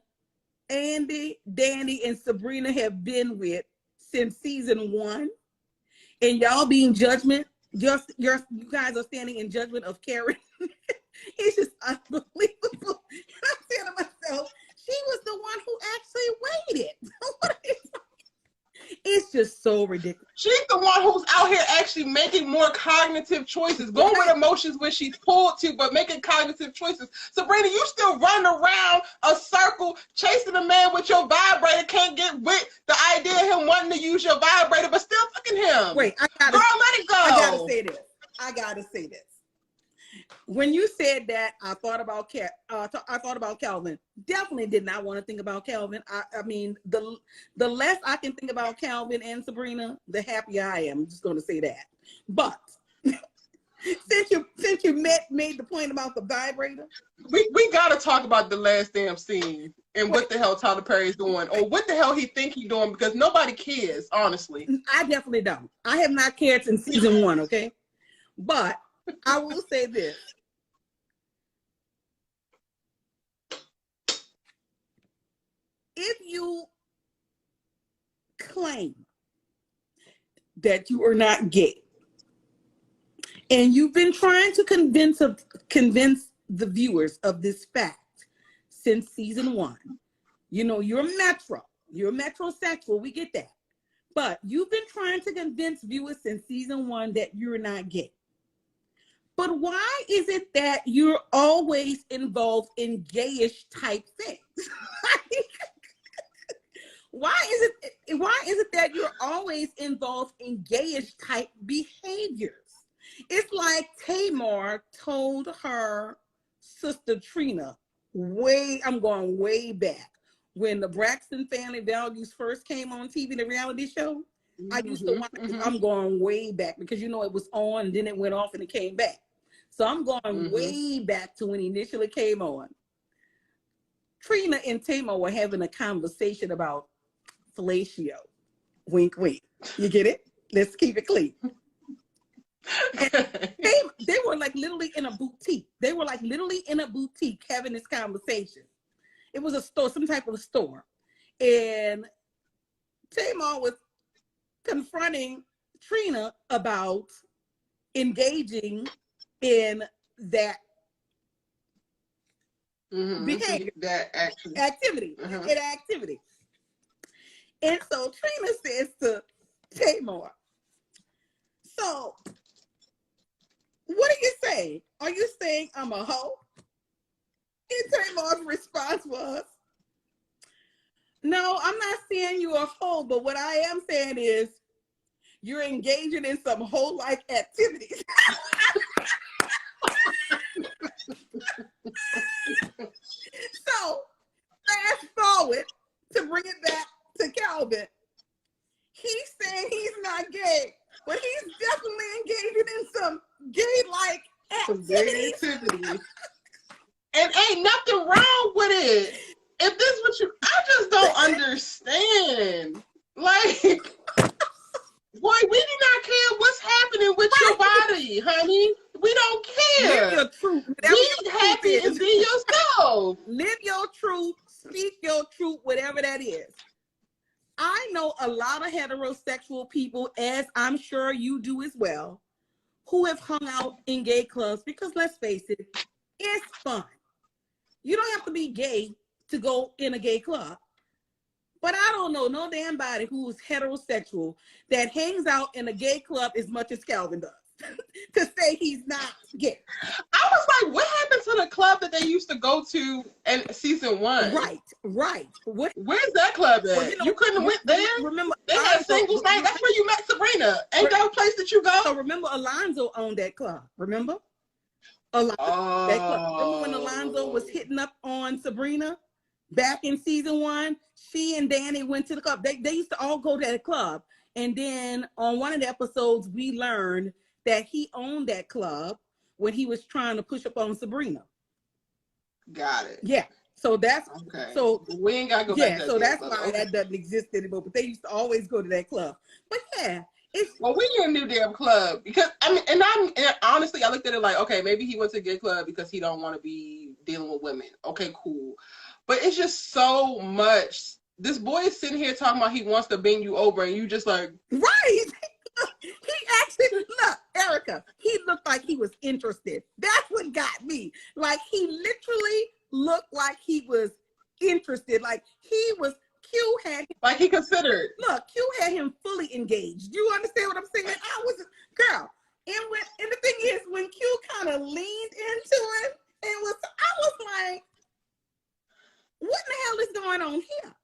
Andi, Danni, and Sabrina have been with since season 1, and y'all being judgment, you guys are standing in judgment of Karen. It's just unbelievable. And I'm saying to myself, she was the one who actually waited. It's just so ridiculous. She's the one who's out here actually making more cognitive choices, going with emotions where she's pulled to, but making cognitive choices. Sabrina, you still running around a circle, chasing a man with your vibrator, can't get with the idea of him wanting to use your vibrator, but still fucking him. Wait, girl, let it go. I gotta say this. When you said that, I thought about Calvin. Definitely did not want to think about Calvin. I mean, the less I can think about Calvin and Sabrina, the happier I am. I'm just going to say that. But since you made the point about the vibrator, we got to talk about the last damn scene and what the hell Tyler Perry's doing, or what the hell he think he's doing, because nobody cares, honestly. I definitely don't. I have not cared since season 1. Okay, but I will say this. If you claim that you are not gay, and you've been trying to convince the viewers of this fact since season 1, you know, you're metrosexual, we get that. But you've been trying to convince viewers since season 1 that you're not gay. But why is it that you're always involved in gayish type things? Why is it that you're always involved in gayish type behaviors? It's like Tamar told her sister Trina, I'm going way back, when the Braxton Family Values first came on TV, the reality show. I used to watch it. I'm going way back because, you know, it was on and then it went off and it came back. So I'm going way back to when it initially came on. Trina and Tamar were having a conversation about fellatio. Wink, wink. You get it? Let's keep it clean. They were like literally in a boutique. They were like literally in a boutique having this conversation. It was a store, some type of a store. And Tamar was confronting Trina about engaging in that behavior, that activity. And so Trina says to Tamar, so what are you saying? Are you saying I'm a hoe? And Tamar's response was, no, I'm not saying you're a hoe, but what I am saying is You're engaging in some whole-like activities. So, fast forward to bring it back to Calvin. He's saying he's not gay, but he's definitely engaging in some gay-like activities. And ain't nothing wrong with it. If this what you, I just don't understand. Like, boy, we do not care what's happening with your body, honey. We don't care. Live your truth. Be happy and be yourself. Live your truth. Speak your truth, whatever that is. I know a lot of heterosexual people, as I'm sure you do as well, who have hung out in gay clubs because, let's face it, it's fun. You don't have to be gay to go in a gay club. But I don't know no damn body who's heterosexual that hangs out in a gay club as much as Calvin does to say he's not gay. I was like, what happened to the club that they used to go to in season 1? Right. Where's that club at? Well, you couldn't have went there? Remember, they had singles night. That's where you met Sabrina. Ain't that a place that you go? So remember, Alonzo owned that club. Remember? That club. Remember when Alonzo was hitting up on Sabrina back in season 1? She and Danny went to the club. They used to all go to that club. And then on one of the episodes, we learned that he owned that club when he was trying to push up on Sabrina. Got it. Yeah. So that's okay. So we ain't gotta go back to that. So that's club. why that doesn't exist anymore. But they used to always go to that club. But yeah. Well, we need a new damn club because and honestly, I looked at it like, okay, maybe he went to a gay club because he don't want to be dealing with women. Okay, cool. But it's just so much. This boy is sitting here talking about he wants to bend you over, and you just like, right. He actually, look, Erica, he looked like he was interested. That's what got me. Like, he literally looked like he was interested. Like, he was, Q had him. Like, he considered. Look, Q had him fully engaged. You understand what I'm saying? I was, girl, and the thing is, when Q kind of leaned into it, I was like, what in the hell is going on here?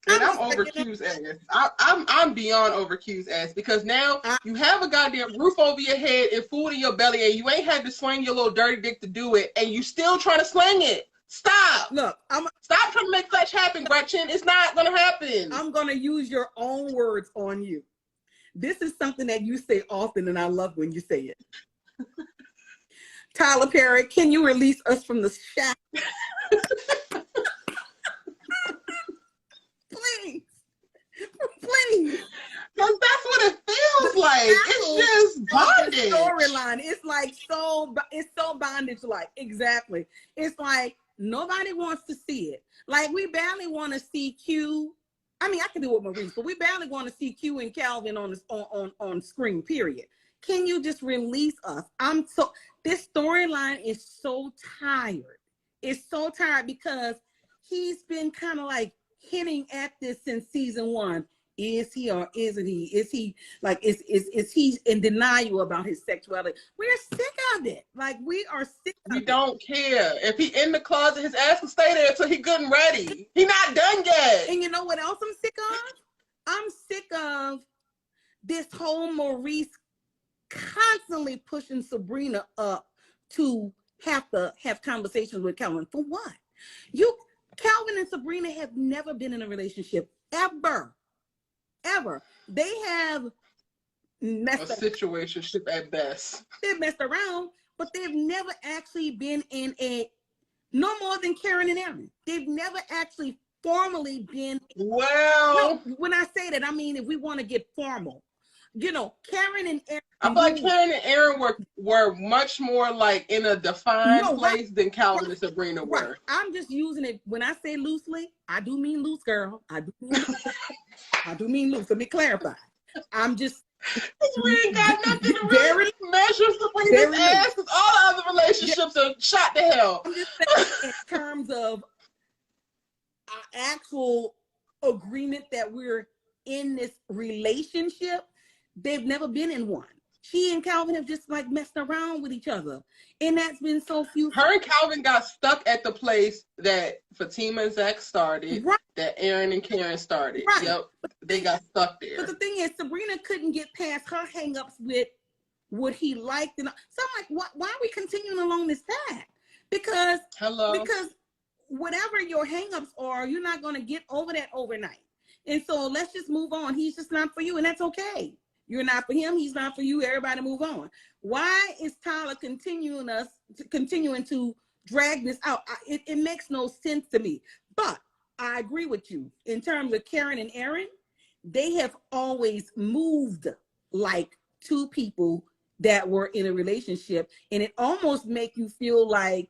And I'm over Q's ass. I'm beyond over Q's ass because now you have a goddamn roof over your head and food in your belly, and you ain't had to swing your little dirty dick to do it, and you still trying to sling it. Stop. Look, stop trying to make fetch happen, Gretchen. It's not gonna happen. I'm gonna use your own words on you. This is something that you say often, and I love when you say it. Tyler Perry, can you release us from the shack? Please. Because that's what it feels like. It's just bondage. Storyline. It's like it's so bondage-like. Exactly. It's like nobody wants to see it. Like, we barely want to see Q. I mean, I can do it with Maurice, but we barely want to see Q and Calvin on screen, period. Can you just release us? This storyline is so tired. It's so tired because he's been kind of like hinting at this since season 1. Is he or isn't he? Is he like is he in denial about his sexuality? We're sick of it. Like, we are sick of it. We don't care. If he in the closet, his ass will stay there until he good and ready. He not done yet. And you know what else I'm sick of? I'm sick of this whole Maurice constantly pushing Sabrina up to have to have conversations with Calvin. For what? Calvin and Sabrina have never been in a relationship, ever. They have messed a situationship at best. They've messed around, but they've never actually been in no more than Karen and Aaron. They've never actually formally been. Well, no, when I say that, I mean, if we want to get formal, Karen and Aaron. I feel like Karen and Aaron were much more like in a defined place than Calvin and Sabrina were. Right. I'm just using it when I say loosely. I do mean loose, girl. I do mean loose. Let me clarify. I'm just. We ain't got nothing to really measure Sabrina's ass because all the other relationships are shot to hell. I'm just saying in terms of our actual agreement that we're in this relationship, they've never been in one. she and Calvin have just like messed around with each other. And that's been so few. Her and Calvin got stuck at the place that Fatima and Zach started, right, that Aaron and Karen started. Right. Yep. They got stuck there. But the thing is, Sabrina couldn't get past her hangups with what he liked. And so I'm like, why are we continuing along this path? Because whatever your hangups are, you're not going to get over that overnight. And so let's just move on. He's just not for you, and that's okay. You're not for him. He's not for you. Everybody move on. Why is Tyler continuing to drag this out? It makes no sense to me. But I agree with you. In terms of Karen and Aaron, they have always moved like two people that were in a relationship. And it almost make you feel like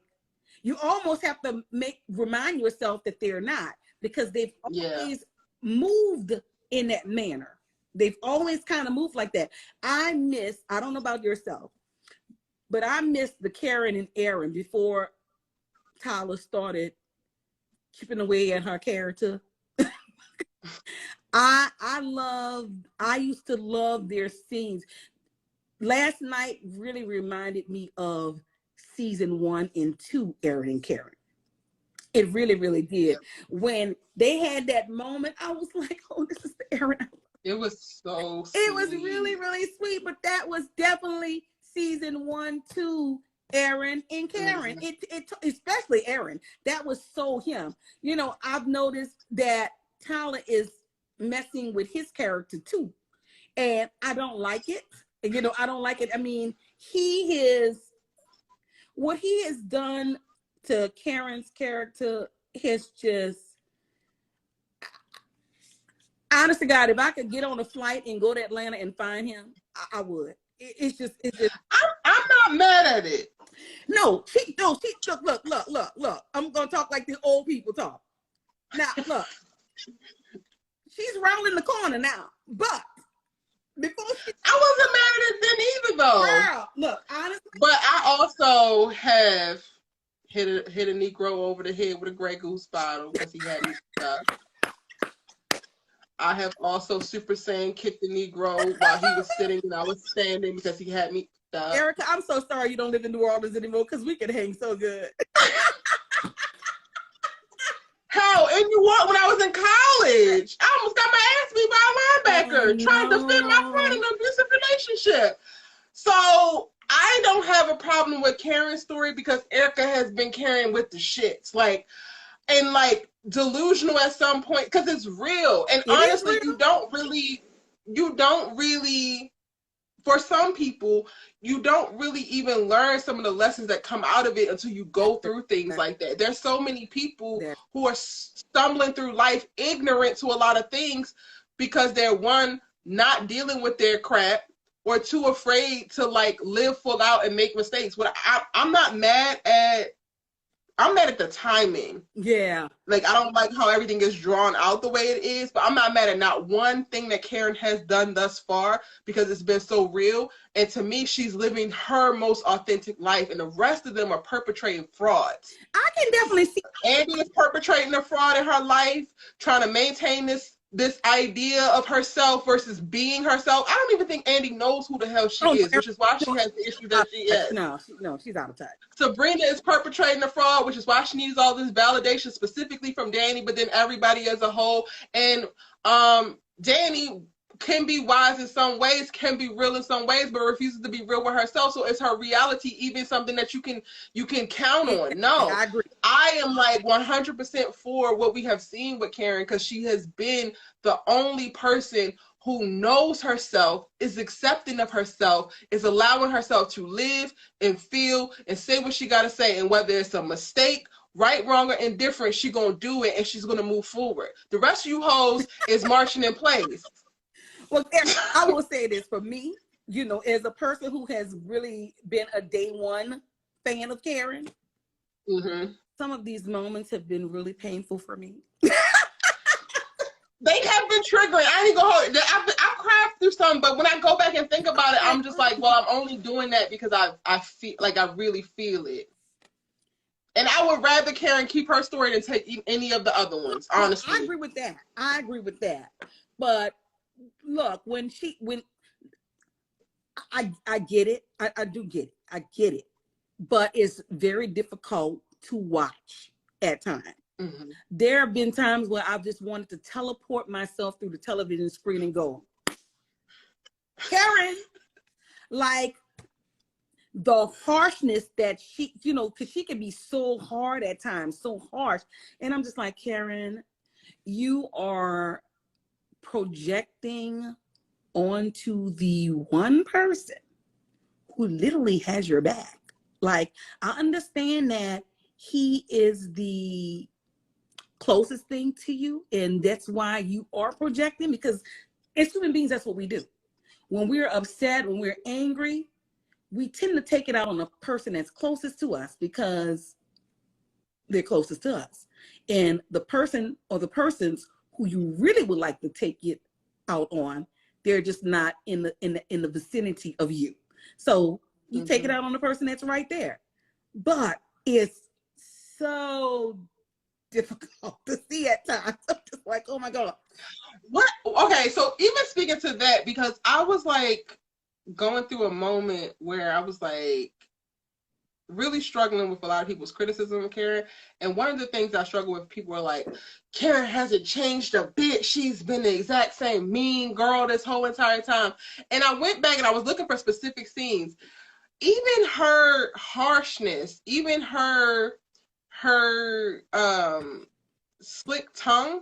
you almost have to remind yourself that they're not, because they've always moved in that manner. They've always kind of moved like that. I don't know about yourself, but I miss the Karen and Aaron before Tyler started chipping away at her character. I used to love their scenes. Last night really reminded me of season 1 and 2, Aaron and Karen. It really, really did. When they had that moment, I was like, oh, this is the Aaron. It was so sweet. It was really, really sweet, but that was definitely season 1, 2, Aaron and Karen. Mm-hmm. It especially Aaron. That was so him. You know, I've noticed that Tyler is messing with his character too. And I don't like it. You know, I don't like it. I mean, what he has done to Karen's character has just, honest to God, if I could get on a flight and go to Atlanta and find him, I would. It's just. I'm not mad at it. No, look. I'm gonna talk like the old people talk. Now, look, she's rounding the corner now, but before I wasn't mad at it then either, though. Girl, look, honestly. But I also have hit a Negro over the head with a Grey Goose bottle because he had me stuck. I have also Super Saiyan kicked the Negro while he was sitting and I was standing because he had me stuck. Erica, I'm so sorry you don't live in New Orleans anymore because we could hang so good. How? In New Orleans, when I was in college, I almost got my ass beat by a linebacker trying to defend my friend in an abusive relationship. So I don't have a problem with Karen's story because Erica has been carrying with the shits. And delusional at some point because it's real. And honestly, you don't really, for some people, you don't really even learn some of the lessons that come out of it until you go through things like that. There's so many people who are stumbling through life ignorant to a lot of things because they're, one, not dealing with their crap, or too afraid to live full out and make mistakes. I'm not mad at. I'm mad at the timing. Yeah. I don't like how everything is drawn out the way it is, but I'm not mad at not one thing that Karen has done thus far because it's been so real. And to me, she's living her most authentic life, and the rest of them are perpetrating frauds. I can definitely see. Andi is perpetrating a fraud in her life, trying to maintain this idea of herself versus being herself. I don't even think Andi knows who the hell she is, which is why she has the issue that she is. No, she's out of touch. Sabrina is perpetrating a fraud, which is why she needs all this validation specifically from Danni, but then everybody as a whole. And Danni can be wise in some ways, can be real in some ways, but refuses to be real with herself. So is her reality even something that you can count on? No. I agree. I am 100% for what we have seen with Karen because she has been the only person who knows herself, is accepting of herself, is allowing herself to live and feel and say what she got to say. And whether it's a mistake, right, wrong, or indifferent, she's going to do it and she's going to move forward. The rest of you hoes is marching in place. Well, I will say this for me, as a person who has really been a day one fan of Karen, some of these moments have been really painful for me. They have been triggering. I ain't gonna hold it. I've cried through some, but when I go back and think about it, I'm just like, well, I'm only doing that because I feel like I really feel it. And I would rather Karen keep her story than take any of the other ones, honestly. I agree with that. But look, when I get it. I do get it. I get it. But it's very difficult to watch at times. Mm-hmm. There have been times where I've just wanted to teleport myself through the television screen and go, Karen, like the harshness that she, you know, because she can be so hard at times, so harsh. And I'm just like, Karen, you are projecting onto the one person who literally has your back. Like, I understand that he is the closest thing to you, and that's why you are projecting, because as human beings, that's what we do. When we're upset, when we're angry, we tend to take it out on the person that's closest to us because they're closest to us. And the person or the persons who you really would like to take it out on, they're just not in the vicinity of you. So you take it out on the person that's right there. But it's so difficult to see at times. I'm just like, oh my God. What? Okay, so even speaking to that, because I was like going through a moment where I was like really struggling with a lot of people's criticism of Karen. And one of the things I struggle with, people are like, Karen hasn't changed a bit. She's been the exact same mean girl this whole entire time. And I went back and I was looking for specific scenes. Even her harshness, even her slick tongue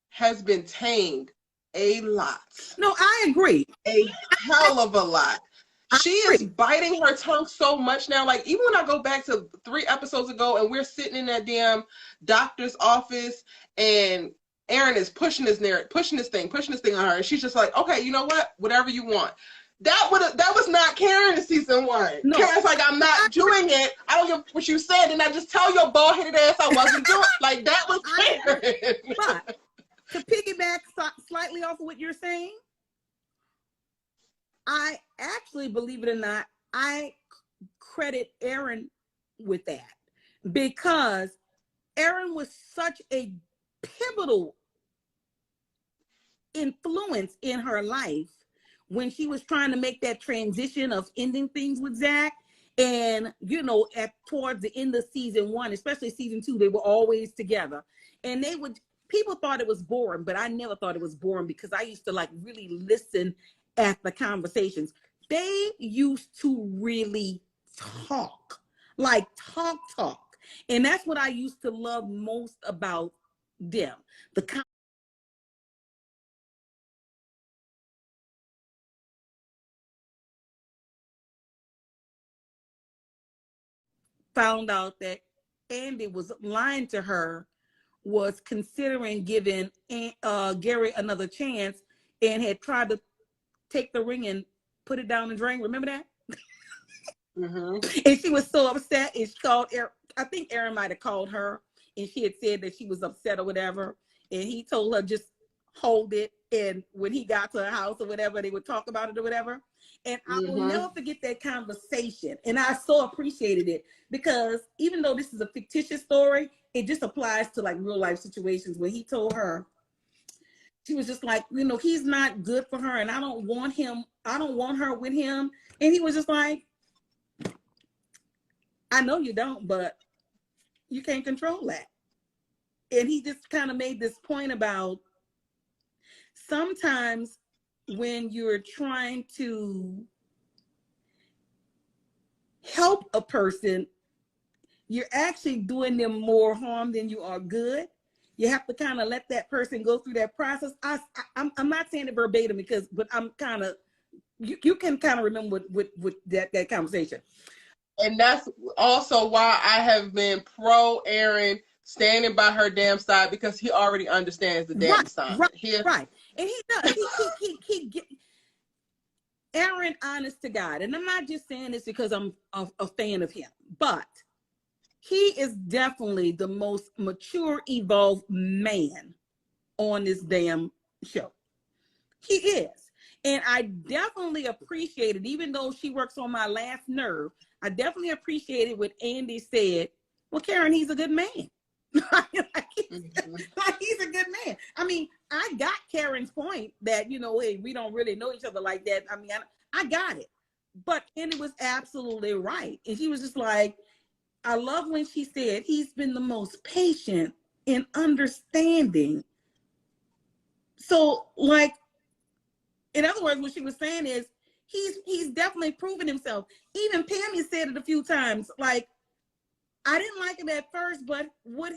has been tamed a lot. No, I agree. A hell of a lot. She is biting her tongue so much now. Like, even when I go back to 3 episodes ago and we're sitting in that damn doctor's office and Aaron is pushing this thing on her, and she's just like, okay, you know what? Whatever you want. That was not Karen in season 1. No. Karen's like, I'm not doing it. I don't give what you said, and I just tell your bald-headed ass I wasn't doing it. Like, that was Karen. But to piggyback slightly off of what you're saying, I actually, believe it or not, I credit Aaron with that, because Aaron was such a pivotal influence in her life when she was trying to make that transition of ending things with Zach. And, you know, towards the end of season 1, especially season 2, they were always together. And people thought it was boring, but I never thought it was boring, because I used to like really listen at the conversations. They used to really talk, like talk. And that's what I used to love most about them. Found out that Andi was lying to her, was considering giving Gary another chance, and had tried to take the ring and put it down the drain. Remember that? Mm-hmm. And she was so upset, and she called Aaron. I think Aaron might have called her, and she had said that she was upset or whatever. And he told her, just hold it. And when he got to her house or whatever, they would talk about it or whatever. And I will never forget that conversation. And I so appreciated it, because even though this is a fictitious story, it just applies to like real life situations. When he told her, she was just like, you know, he's not good for her, and I don't want her with him. And he was just like, I know you don't, but you can't control that. And he just kind of made this point about sometimes when you're trying to help a person, you're actually doing them more harm than you are good. You have to kind of let that person go through that process. I'm not saying it verbatim, but I'm kind of, you can kind of remember with that conversation. And that's also why I have been pro Aaron standing by her damn side, because he already understands the damn side. Right. And he does. He Aaron, honest to God, and I'm not just saying this because I'm a fan of him, but he is definitely the most mature, evolved man on this damn show. He is. And I definitely appreciate it, even though she works on my last nerve. I definitely appreciated what Andi said. Well, Karen, he's a good man. He's a good man. I mean, I got Karen's point that, you know, hey, we don't really know each other like that. I mean, I got it. But Andi was absolutely right. And she was just like, I love when she said he's been the most patient and understanding. So, like, in other words, what she was saying is he's definitely proven himself. Even Pam has said it a few times. Like, I didn't like him at first, but what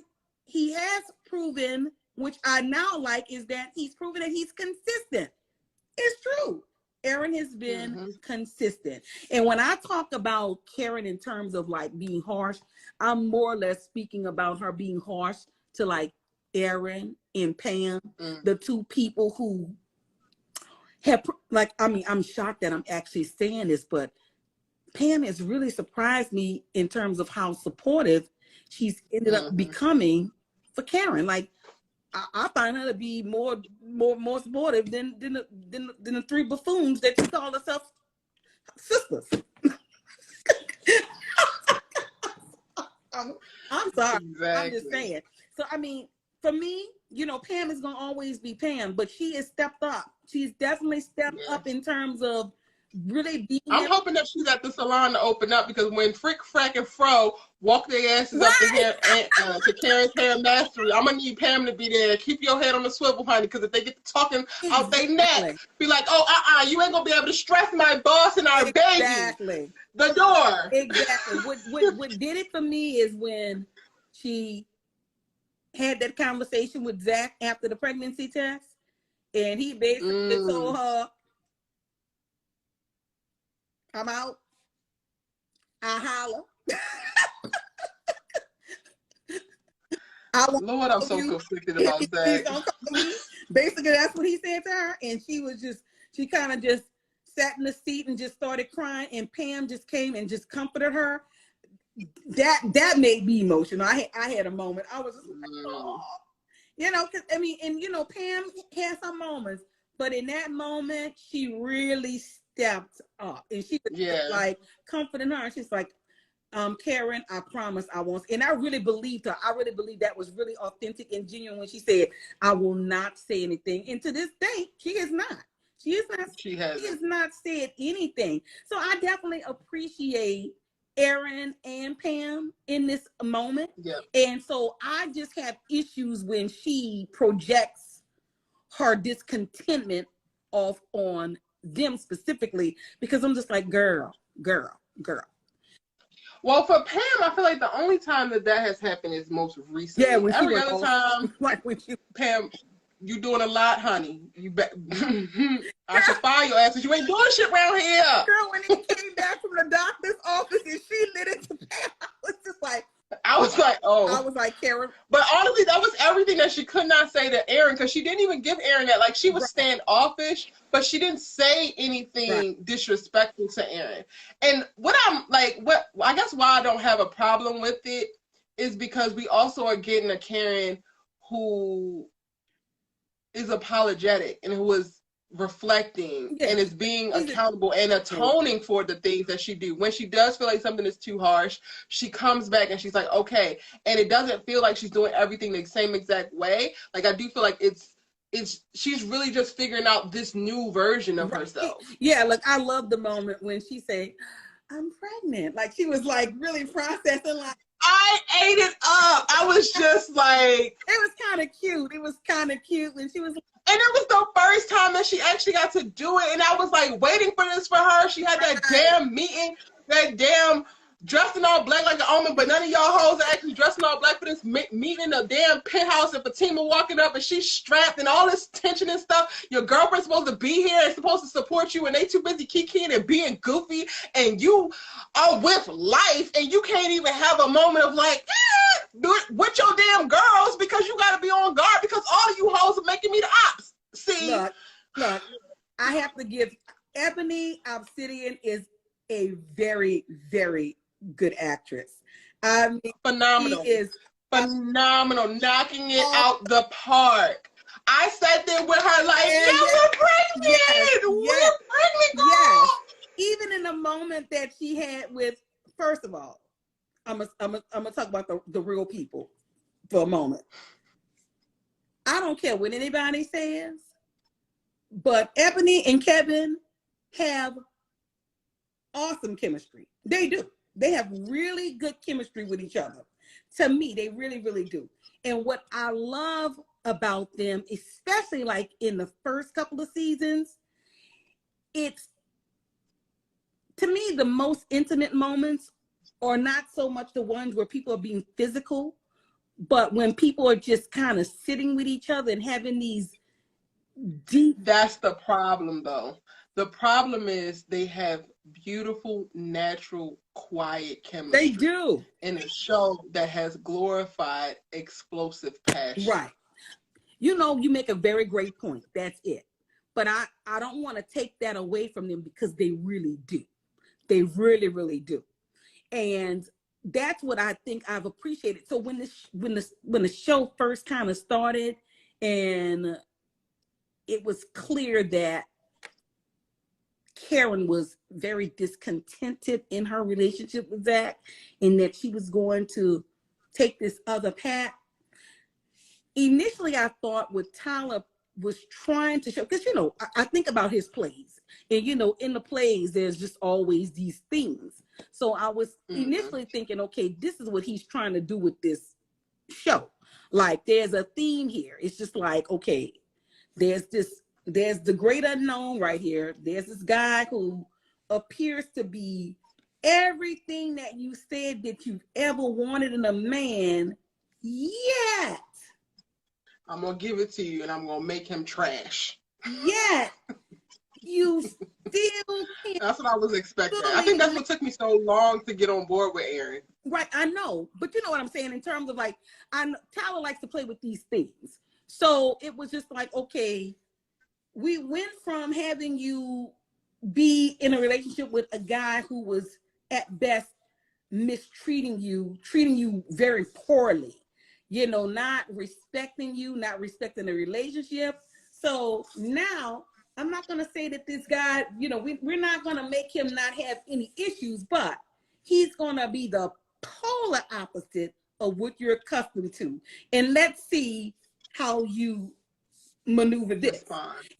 he has proven, which I now like, is that he's proven that he's consistent. It's true. Aaron has been consistent. And when I talk about Karen in terms of like being harsh, I'm more or less speaking about her being harsh to like Aaron and Pam, the two people who have, like, I mean, I'm shocked that I'm actually saying this, but Pam has really surprised me in terms of how supportive she's ended up becoming for Karen. Like, I find her to be more supportive than the three buffoons that you call herself sisters. I'm sorry. Exactly. I'm just saying. So, I mean, for me, you know, Pam is going to always be Pam, but she has stepped up. She's definitely stepped up in terms of really being. I'm hoping that she's at the salon to open up, because when Frick, Frack, and Fro walk their asses up to hair to Karen's hair mastery, I'm gonna need Pam to be there. Keep your head on the swivel, honey, because if they get to talking out their neck, be like, oh, you ain't gonna be able to stress my boss and our baby. The door. Exactly. What did it for me is when she had that conversation with Zach after the pregnancy test, and he basically told her, I'm out. I holler. Lord, I'm so conflicted about that. Basically, that's what he said to her. And she kind of just sat in the seat and just started crying. And Pam just came and just comforted her. That made me emotional. I had a moment. I was just like, oh. You know, because, I mean, and, you know, Pam had some moments. But in that moment, she really stepped up. And she was like comforting her. And she's like, Karen, I promise I won't. And I really believed her. I really believe that was really authentic and genuine when she said, I will not say anything. And to this day, she has not. She has not said anything. So I definitely appreciate Aaron and Pam in this moment. Yeah. And so I just have issues when she projects her discontentment off on them specifically, because I'm just like, girl. Well, for Pam, I feel like the only time that has happened is most recently. Yeah, when every other time, like when Pam, you doing a lot, honey. You I should fire your ass because you ain't doing shit around here. Girl, when he came back from the doctor's office and she lit it to Pam, I was like, Karen. But honestly, that was everything that she could not say to Aaron, because she didn't even give Aaron that. Like, she was standoffish, but she didn't say anything disrespectful to Aaron. And I guess why I don't have a problem with it is because we also are getting a Karen who is apologetic and who is reflecting and is being accountable and atoning for the things that she do. When she does feel like something is too harsh, she comes back and she's like, okay. And it doesn't feel like she's doing everything the same exact way. Like, I do feel like she's really just figuring out this new version of herself. Yeah, like, I love the moment when she said, I'm pregnant. Like, she was like really processing, like, I ate it up. I was just like, it was kind of cute. It was kind of cute when she was like, and it was the first time that she actually got to do it. And I was like waiting for this for her. She had that damn meeting, that damn dressed in all black like an omen, but none of y'all hoes are actually dressed in all black for this meeting in the damn penthouse, and Fatima walking up and she's strapped and all this tension and stuff. Your girlfriend's supposed to be here and supposed to support you, and they too busy kikiing and being goofy, and you are with life, and you can't even have a moment of like, do it with your damn girls, because you got to be on guard because all of you hoes are making me the ops. See? Look, I have to give Ebony Obsidian is a very, very good actress. I mean, phenomenal. She is phenomenal, knocking it out the park. I sat there with her like, we're pregnant. We're pregnant, girl. Yes. Even in the moment that she had with, first of all, I'm gonna talk about the real people for a moment. I don't care what anybody says, but Ebony and Kevin have awesome chemistry. They do. They have really good chemistry with each other. To me, they really, really do. And what I love about them, especially like in the first couple of seasons, it's, to me, the most intimate moments are not so much the ones where people are being physical, but when people are just kind of sitting with each other and having these deep. That's the problem, though. The problem is they have beautiful, natural, quiet chemistry. They do. In a show that has glorified explosive passion. Right. You know, you make a very great point. That's it. But I don't want to take that away from them because they really do. They really, really do. And that's what I think I've appreciated. So when the show first kind of started and it was clear that Karen was very discontented in her relationship with Zach and that she was going to take this other path. Initially, I thought what Tyler was trying to show, because, you know, I think about his plays. And, you know, in the plays, there's just always these themes. So I was initially thinking, okay, this is what he's trying to do with this show. Like, there's a theme here. It's just like, okay, there's the great unknown right here. There's this guy who appears to be everything that you said that you've ever wanted in a man, yet. I'm going to give it to you and I'm going to make him trash. Yet, you still can't. That's what I was expecting. I think that's what took me so long to get on board with Aaron. Right, I know. But you know what I'm saying in terms of like, Tyler likes to play with these things. So it was just like, okay, we went from having you be in a relationship with a guy who was at best mistreating you, treating you very poorly, you know, not respecting you, not respecting the relationship. So now I'm not going to say that this guy, you know, we're not going to make him not have any issues, but he's going to be the polar opposite of what you're accustomed to. And let's see how you maneuver this.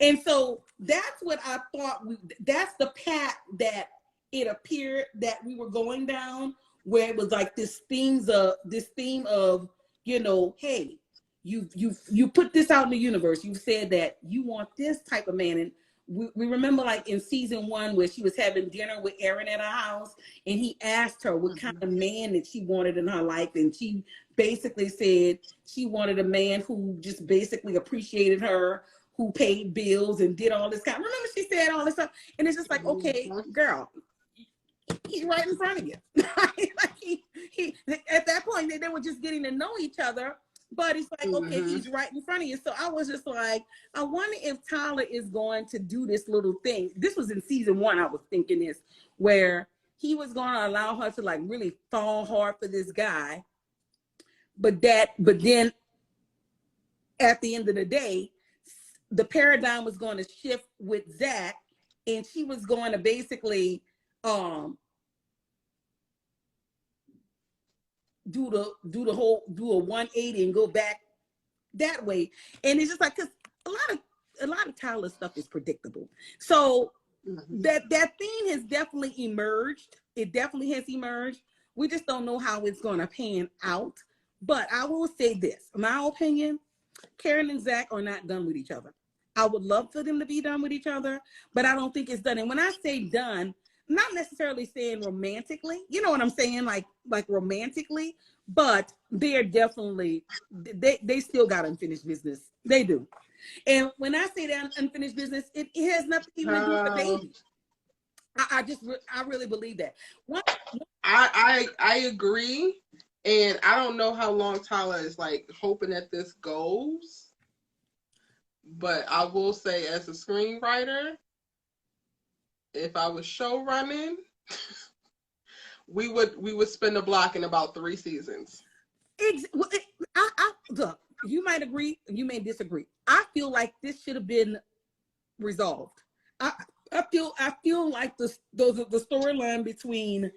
And so that's what I thought, that's the path that it appeared that we were going down, where it was like this theme of, you know, hey, you put this out in the universe. You said that you want this type of man. And we remember like in season 1 where she was having dinner with Aaron at her house and he asked her what kind of man that she wanted in her life. And she basically said she wanted a man who just basically appreciated her, who paid bills and did all this kind. Remember she said all this stuff? And it's just like, okay, girl, he's right in front of you. Like he at that point they were just getting to know each other. But it's like, okay, he's right in front of you. So I was just like, I wonder if Tyler is going to do this little thing. This was in season 1, I was thinking this, where he was going to allow her to like really fall hard for this guy. But then at the end of the day, the paradigm was going to shift with Zach, and she was going to basically do a 180 and go back that way. And it's just like, because a lot of Tyler stuff is predictable. So that theme has definitely emerged. It definitely has emerged. We just don't know how it's going to pan out. But I will say this, in my opinion, Karen and Zach are not done with each other. I would love for them to be done with each other, but I don't think it's done. And when I say done, not necessarily saying romantically, you know what I'm saying, like romantically, but they're definitely, they still got unfinished business. They do. And when I say that unfinished business, it has nothing even to do with the baby. I really believe that. I agree, and I don't know how long Tyler is like hoping that this goes, but I will say, as a screenwriter, if I was show running, we would spin the block in about 3 seasons. Look, you might agree, you may disagree. I feel like this should have been resolved. I feel like the storyline between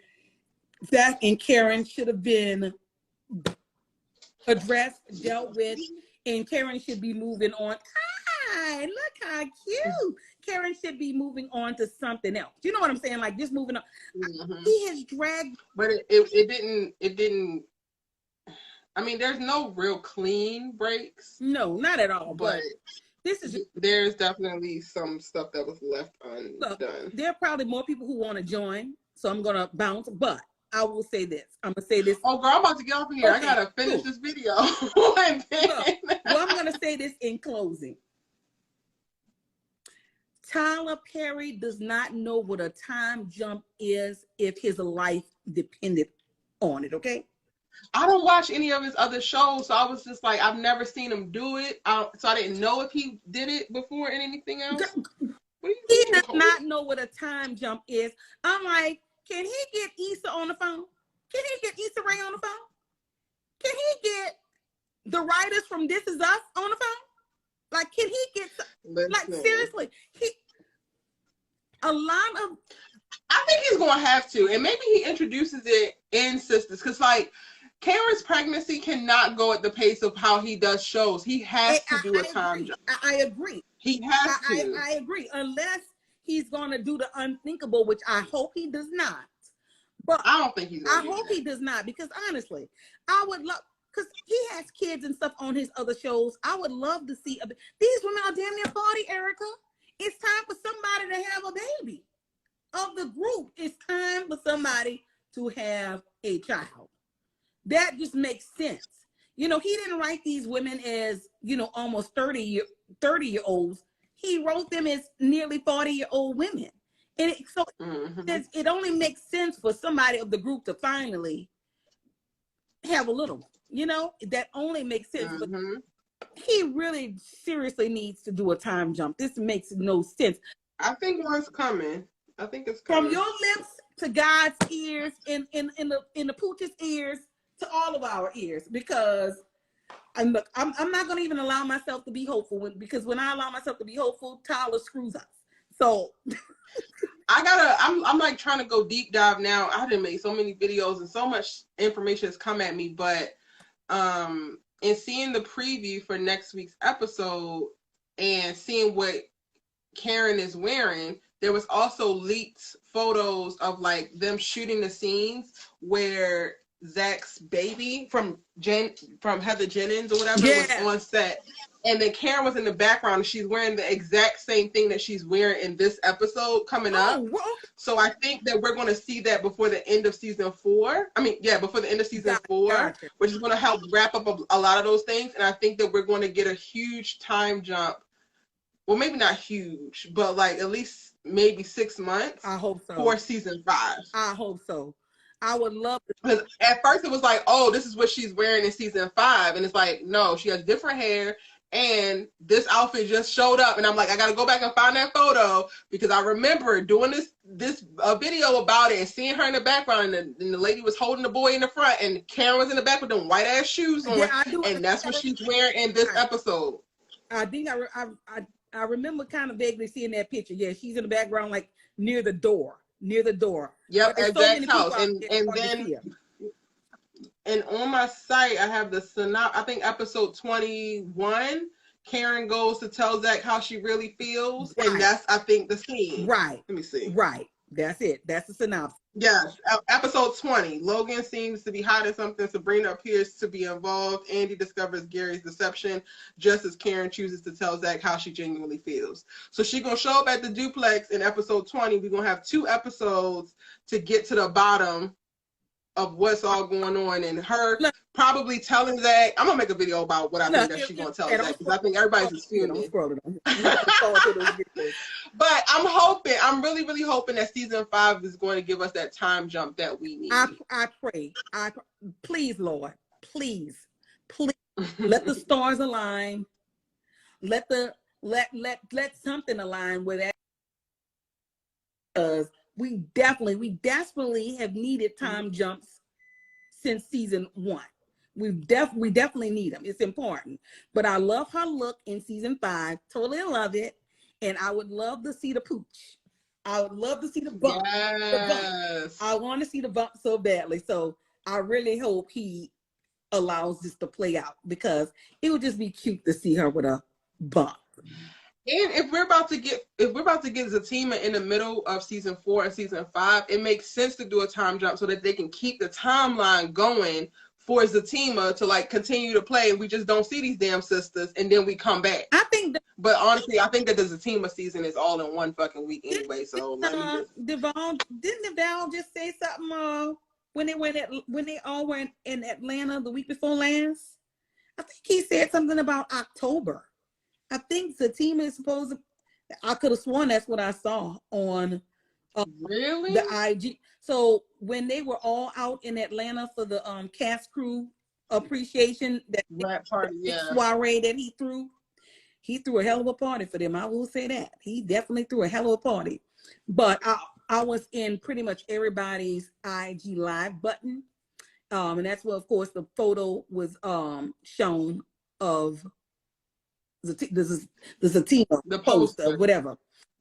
Zach and Karen should have been addressed, dealt with, and Karen should be moving on. right, look how cute. Karen should be moving on to something else. You know what I'm saying? Like just moving on. He has dragged, but it didn't. I mean, there's no real clean breaks. No, not at all. But this is there's definitely some stuff that was left undone. Look, there are probably more people who want to join, so I'm gonna bounce. But I will say this. I'm gonna say this. Oh, girl, I'm about to get off of here. Okay, I gotta finish this video. Well, I'm gonna say this in closing. Tyler Perry does not know what a time jump is if his life depended on it. Okay. I don't watch any of his other shows, so I was just like, I've never seen him do it. So I didn't know if he did it before and anything else. He does not know what a time jump is. I'm like, can he get Issa on the phone? Can he get Issa Rae on the phone? Can he get the writers from This Is Us on the phone? Like, can he get, seriously, a lot of... I think he's going to have to, and maybe he introduces it in Sistas, because, like, Karen's pregnancy cannot go at the pace of how he does shows. He has to do a time jump. I agree. He has to. I agree. Unless he's going to do the unthinkable, which I hope he does not. But I don't think he's going to I hope he does not, because honestly, I would love, because he has kids and stuff on his other shows. I would love to see, these women are damn near 40, Erica. It's time for somebody to have a baby. Of the group, it's time for somebody to have a child. That just makes sense. You know, he didn't write these women as, you know, almost 30-year-olds. He wrote them as nearly 40-year-old women. And it only makes sense for somebody of the group to finally have a little one. You know, that only makes sense. But he really seriously needs to do a time jump. This makes no sense. I think one's coming. I think it's coming. From your lips to God's ears, in the pooch's ears, to all of our ears, because I'm not going to even allow myself to be hopeful, because when I allow myself to be hopeful, Tyler screws us. So I'm like trying to go deep dive now. I done made so many videos and so much information has come at me, but in seeing the preview for next week's episode and seeing what Karen is wearing, there was also leaked photos of like them shooting the scenes where Zach's baby from Heather Jennings or whatever was on set, and then Karen was in the background and she's wearing the exact same thing that she's wearing in this episode coming up. So I think that we're going to see that before the end of season 4. Before the end of season 4, which is going to help wrap up a lot of those things. And I think that we're going to get a huge time jump. Well, maybe not huge, but like at least maybe 6 months. I hope so. For season 5. I hope so. I would love to. Because at first it was like, oh, this is what she's wearing in season 5. And it's like, no, she has different hair. And this outfit just showed up. And I'm like, I got to go back and find that photo, because I remember doing this video about it and seeing her in the background. And the lady was holding the boy in the front. And Karen was in the back with them white ass shoes on. And that's what she's wearing in this episode. I think I remember kind of vaguely seeing that picture. Yeah, she's in the background, like near the door. Yep, at Zach's house. And on my site, I have the synopsis. I think episode 21, Karen goes to tell Zach how she really feels. Right. And that's, I think, the scene. Right. Let me see. Right. That's it. That's the synopsis. Yes. Episode 20. Logan seems to be hiding something. Sabrina appears to be involved. Andi discovers Gary's deception just as Karen chooses to tell Zach how she genuinely feels. So she's going to show up at the duplex in episode 20. We're going to have 2 episodes to get to the bottom of what's all going on, and her probably telling Zach. I'm gonna make a video about what I think that she's gonna tell Zach, because I think everybody's assuming. But I'm really, really hoping that season 5 is going to give us that time jump that we need. I pray. Please, Lord, please, let the stars align. Let something align with that, because we desperately have needed time jumps since season 1. We definitely need them. It's important. But I love her look in season 5. Totally love it. And I would love to see the pooch. I would love to see the bump. Yes. I want to see the bump so badly. So I really hope he allows this to play out, because it would just be cute to see her with a bump. And if we're about to get Zatima in the middle of season 4 and season 5, it makes sense to do a time jump so that they can keep the timeline going for Zatima to like continue to play. We just don't see these damn sisters, and then we come back. I think but honestly, I think that the Zatima season is all in one fucking week anyway. So didn't Devale just say something when they all were in Atlanta the week before last? I think he said something about October. I think Zatima is supposed to. I could have sworn that's what I saw on really the IG. So when they were all out in Atlanta for the cast crew appreciation, that party, soiree that he threw a hell of a party for them. I will say that he definitely threw a hell of a party. But I was in pretty much everybody's IG live button, and that's where, of course, the photo was shown of the Zatima, the poster, whatever.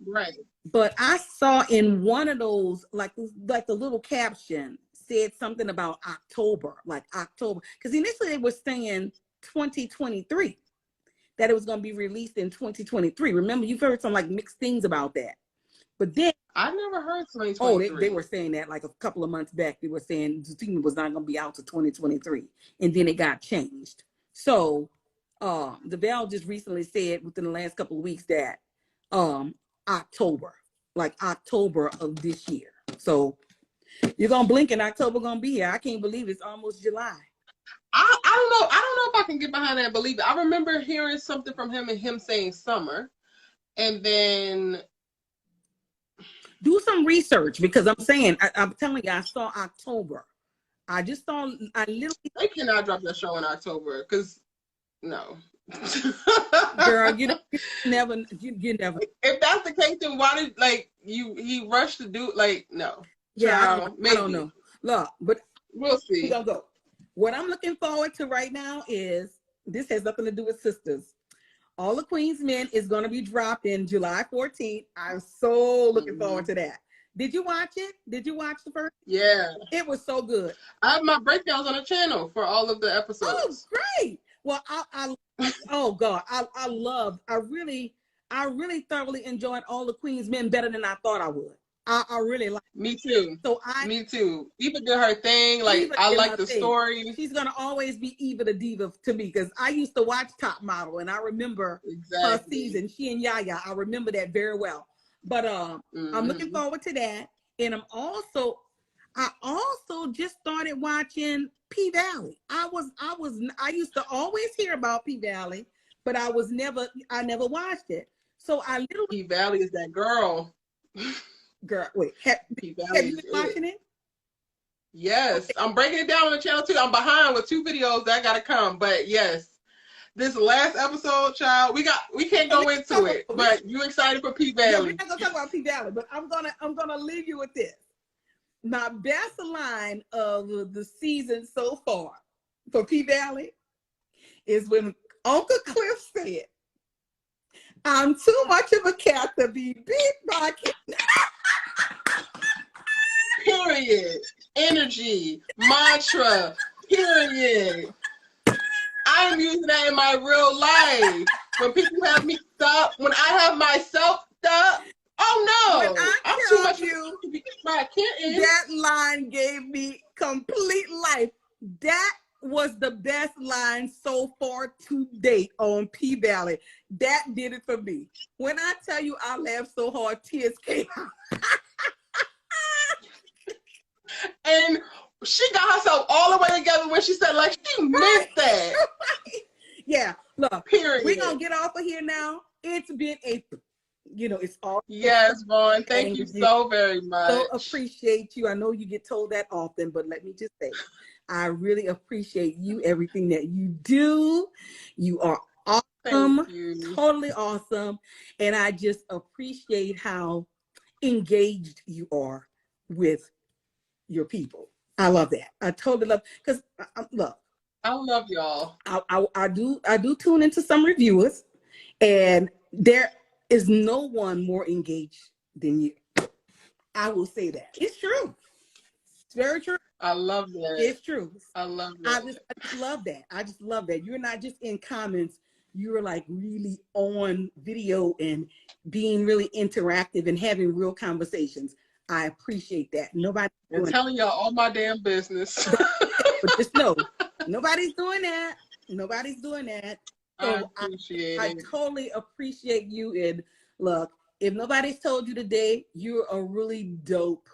Right. But I saw in one of those, like the little caption said something about October, because initially they were saying 2023, that it was going to be released in 2023. Remember, you've heard some like mixed things about that. But then I never heard 2023. Oh, they were saying that like a couple of months back. They were saying Zatima was not going to be out to 2023, and then it got changed. So Devale just recently said within the last couple of weeks that October of this year. So you're gonna blink and October gonna be here. I can't believe it's almost July. I don't know if I can get behind that and believe it. I remember hearing something from him and him saying summer, and then do some research, because I'm saying I'm telling you, I saw October. I literally they cannot drop that show in October because no. Girl, you never. If that's the case, then why did he rushed to do no? Yeah, I don't know. Look, but we'll see. We gonna go. What I'm looking forward to right now is this has nothing to do with Sisters. All the Queen's Men is going to be dropped in July 14th. I'm so looking forward to that. Did you watch it? Did you watch the first? Yeah, it was so good. I have my breakdowns on the channel for all of the episodes. Oh, great! Well, oh God, I really thoroughly enjoyed All the Queen's Men better than I thought I would. I really like it. Me too. Me too. Eva did her thing. I like the story. She's gonna always be Eva the Diva to me, because I used to watch Top Model and I remember her season. She and Yaya, I remember that very well. But I'm looking forward to that. And I also just started watching P Valley. I used to always hear about P Valley, but I never watched it. So I literally P Valley is that girl. Girl, wait, have you been watching it? Yes, okay. I'm breaking it down on the channel too. I'm behind with 2 videos that gotta come, but yes, this last episode, child, we can't go into it. But you excited for P Valley? Yeah, we're not gonna talk about P Valley, but I'm gonna leave you with this. My best line of the season so far for P Valley is when Uncle Cliff said, "I'm too much of a cat to be beat by a cat." Period. Energy. Mantra. Period. I am using that in my real life. When people have me stop, when I have myself stop, oh no. I'm too much to be beat by a kitten. That line gave me complete life. That was the best line so far to date on P Valley. That did it for me. When I tell you I laughed so hard, tears came out. And she got herself all the way together when she said, she missed that. Yeah, look, period. We're going to get off of here now. It's been it's all. Yes, Vaughn, thank you so very much. So appreciate you. I know you get told that often, but let me just say, I really appreciate you, everything that you do. You are awesome, totally awesome. And I just appreciate how engaged you are with your people. I love that. I totally love, because look, I love y'all. I do tune into some reviewers, and there is no one more engaged than you. I will say that. It's true. It's very true. I love that. It's true. I love that. I just love that. I just love that. You're not just in comments you were like really on video and being really interactive and having real conversations. I appreciate that. Nobody's telling y'all all my damn business. But just know, nobody's doing that. Nobody's doing that. So I totally appreciate you. And look, if nobody's told you today, you're a really dope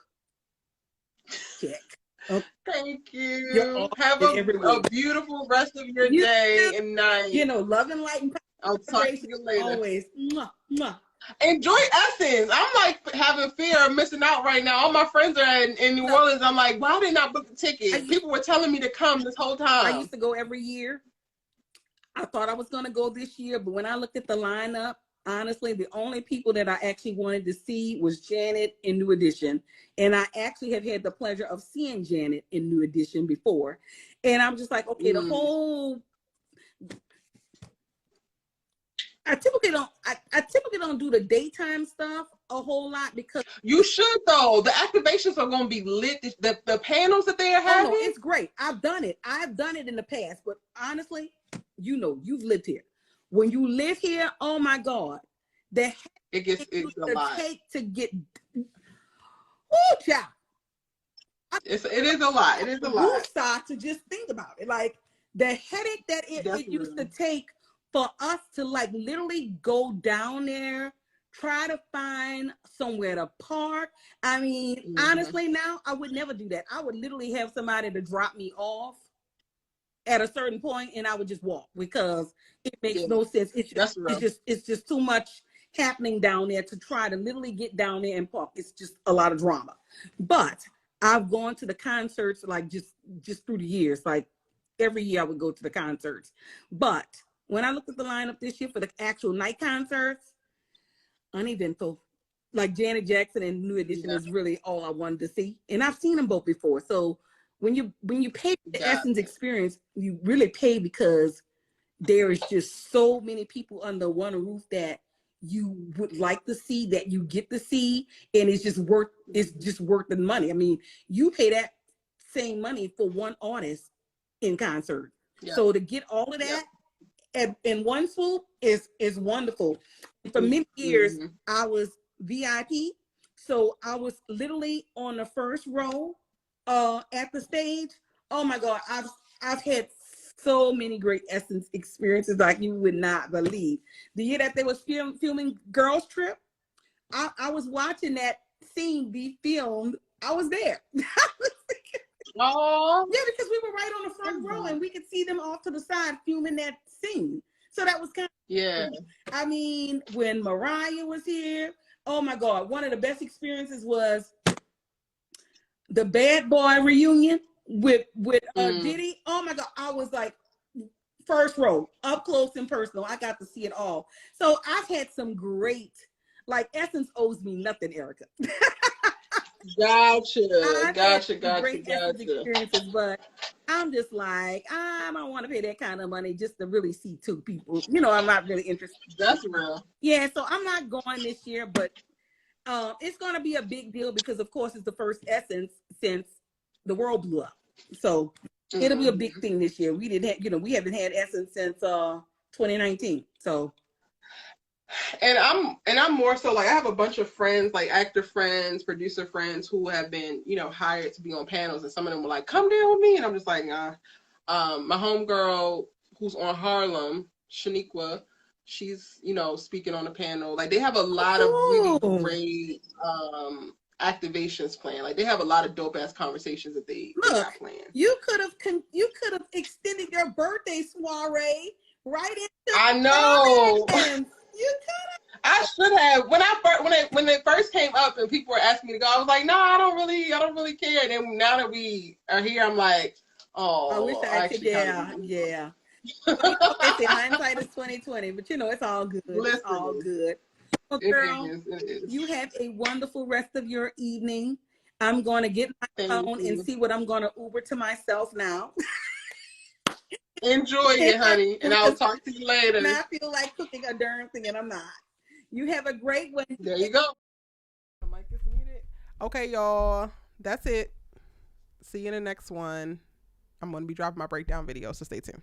chick. Okay. Thank you. Have a beautiful rest of your day and night. You know, love and light and I'll talk to you later. Always. Mwah, mwah. Enjoy Essence. I'm like having fear of missing out right now. All my friends are in New Orleans. I'm like, why did not book the ticket? People were telling me to come this whole time. I used to go every year. I thought I was going to go this year, but when I looked at the lineup, honestly, the only people that I actually wanted to see was Janet in New Edition. And I actually have had the pleasure of seeing Janet in New Edition before. And I'm just like, okay, the whole... I typically don't do the daytime stuff a whole lot because you should though. The activations are going to be lit. The panels that they are having, it's great. I've done it in the past, but honestly, you know, you've lived here. When you live here, oh my God, it's a lot. To get, child. It is a lot. It is a lot. Start to just think about it, like the headache that it used to take for us to like literally go down there, try to find somewhere to park. I mean, honestly, now I would never do that. I would literally have somebody to drop me off at a certain point, and I would just walk because it makes no sense. It's just too much happening down there to try to literally get down there and park. It's just a lot of drama. But I've gone to the concerts like just through the years. Like every year I would go to the concerts. But when I looked at the lineup this year for the actual night concerts, uneventful. Like Janet Jackson and New Edition is really all I wanted to see. And I've seen them both before. So when you pay for the Essence experience, you really pay because there is just so many people under one roof that you would like to see, that you get to see, and it's just worth the money. I mean, you pay that same money for one artist in concert. So to get all of that in one swoop is wonderful. For many years, I was VIP, so I was literally on the first row at the stage. Oh my God, I've had so many great Essence experiences like you would not believe. The year that they was filming Girls Trip, I was watching that scene be filmed. I was there. Oh, yeah, because we were right on the front row and we could see them off to the side filming that scene. So that was kind of cool. I mean, when Mariah was here, oh my God, one of the best experiences was the Bad Boy reunion with Diddy. Oh my God, I was like first row, up close and personal. I got to see it all. So I've had some great, like Essence owes me nothing, Erica. Gotcha. Great experiences, but I'm just like, I don't want to pay that kind of money just to really see two people. You know, I'm not really interested. That's real. Yeah, so I'm not going this year, but it's going to be a big deal because, of course, it's the first Essence since the world blew up. So it'll be a big thing this year. We haven't had Essence since 2019. So. And I'm more so like I have a bunch of friends, like actor friends, producer friends who have been, hired to be on panels, and some of them were like, come down with me, and I'm just like, nah. My homegirl who's on Harlem, Shaniqua, she's, speaking on a panel. Like they have a lot of really great activations planned. Like they have a lot of dope ass conversations that they got planned. You could have extended your birthday soiree right into I know. You could have. I should have. When it first came up and people were asking me to go, I was like, no, I don't really care. And then now that we are here, I'm like, oh, I wish I could. Yeah. They say hindsight is 2020, but it's all good. It's all good. Well, girl, it is. You have a wonderful rest of your evening. I'm going to get my phone and see what I'm going to Uber to myself now. Enjoy it, honey, and I'll talk to you later. And I feel like cooking a darn thing, and I'm not. You have a great one. There you go. My mic is muted. Okay, y'all. That's it. See you in the next one. I'm going to be dropping my breakdown video, so stay tuned.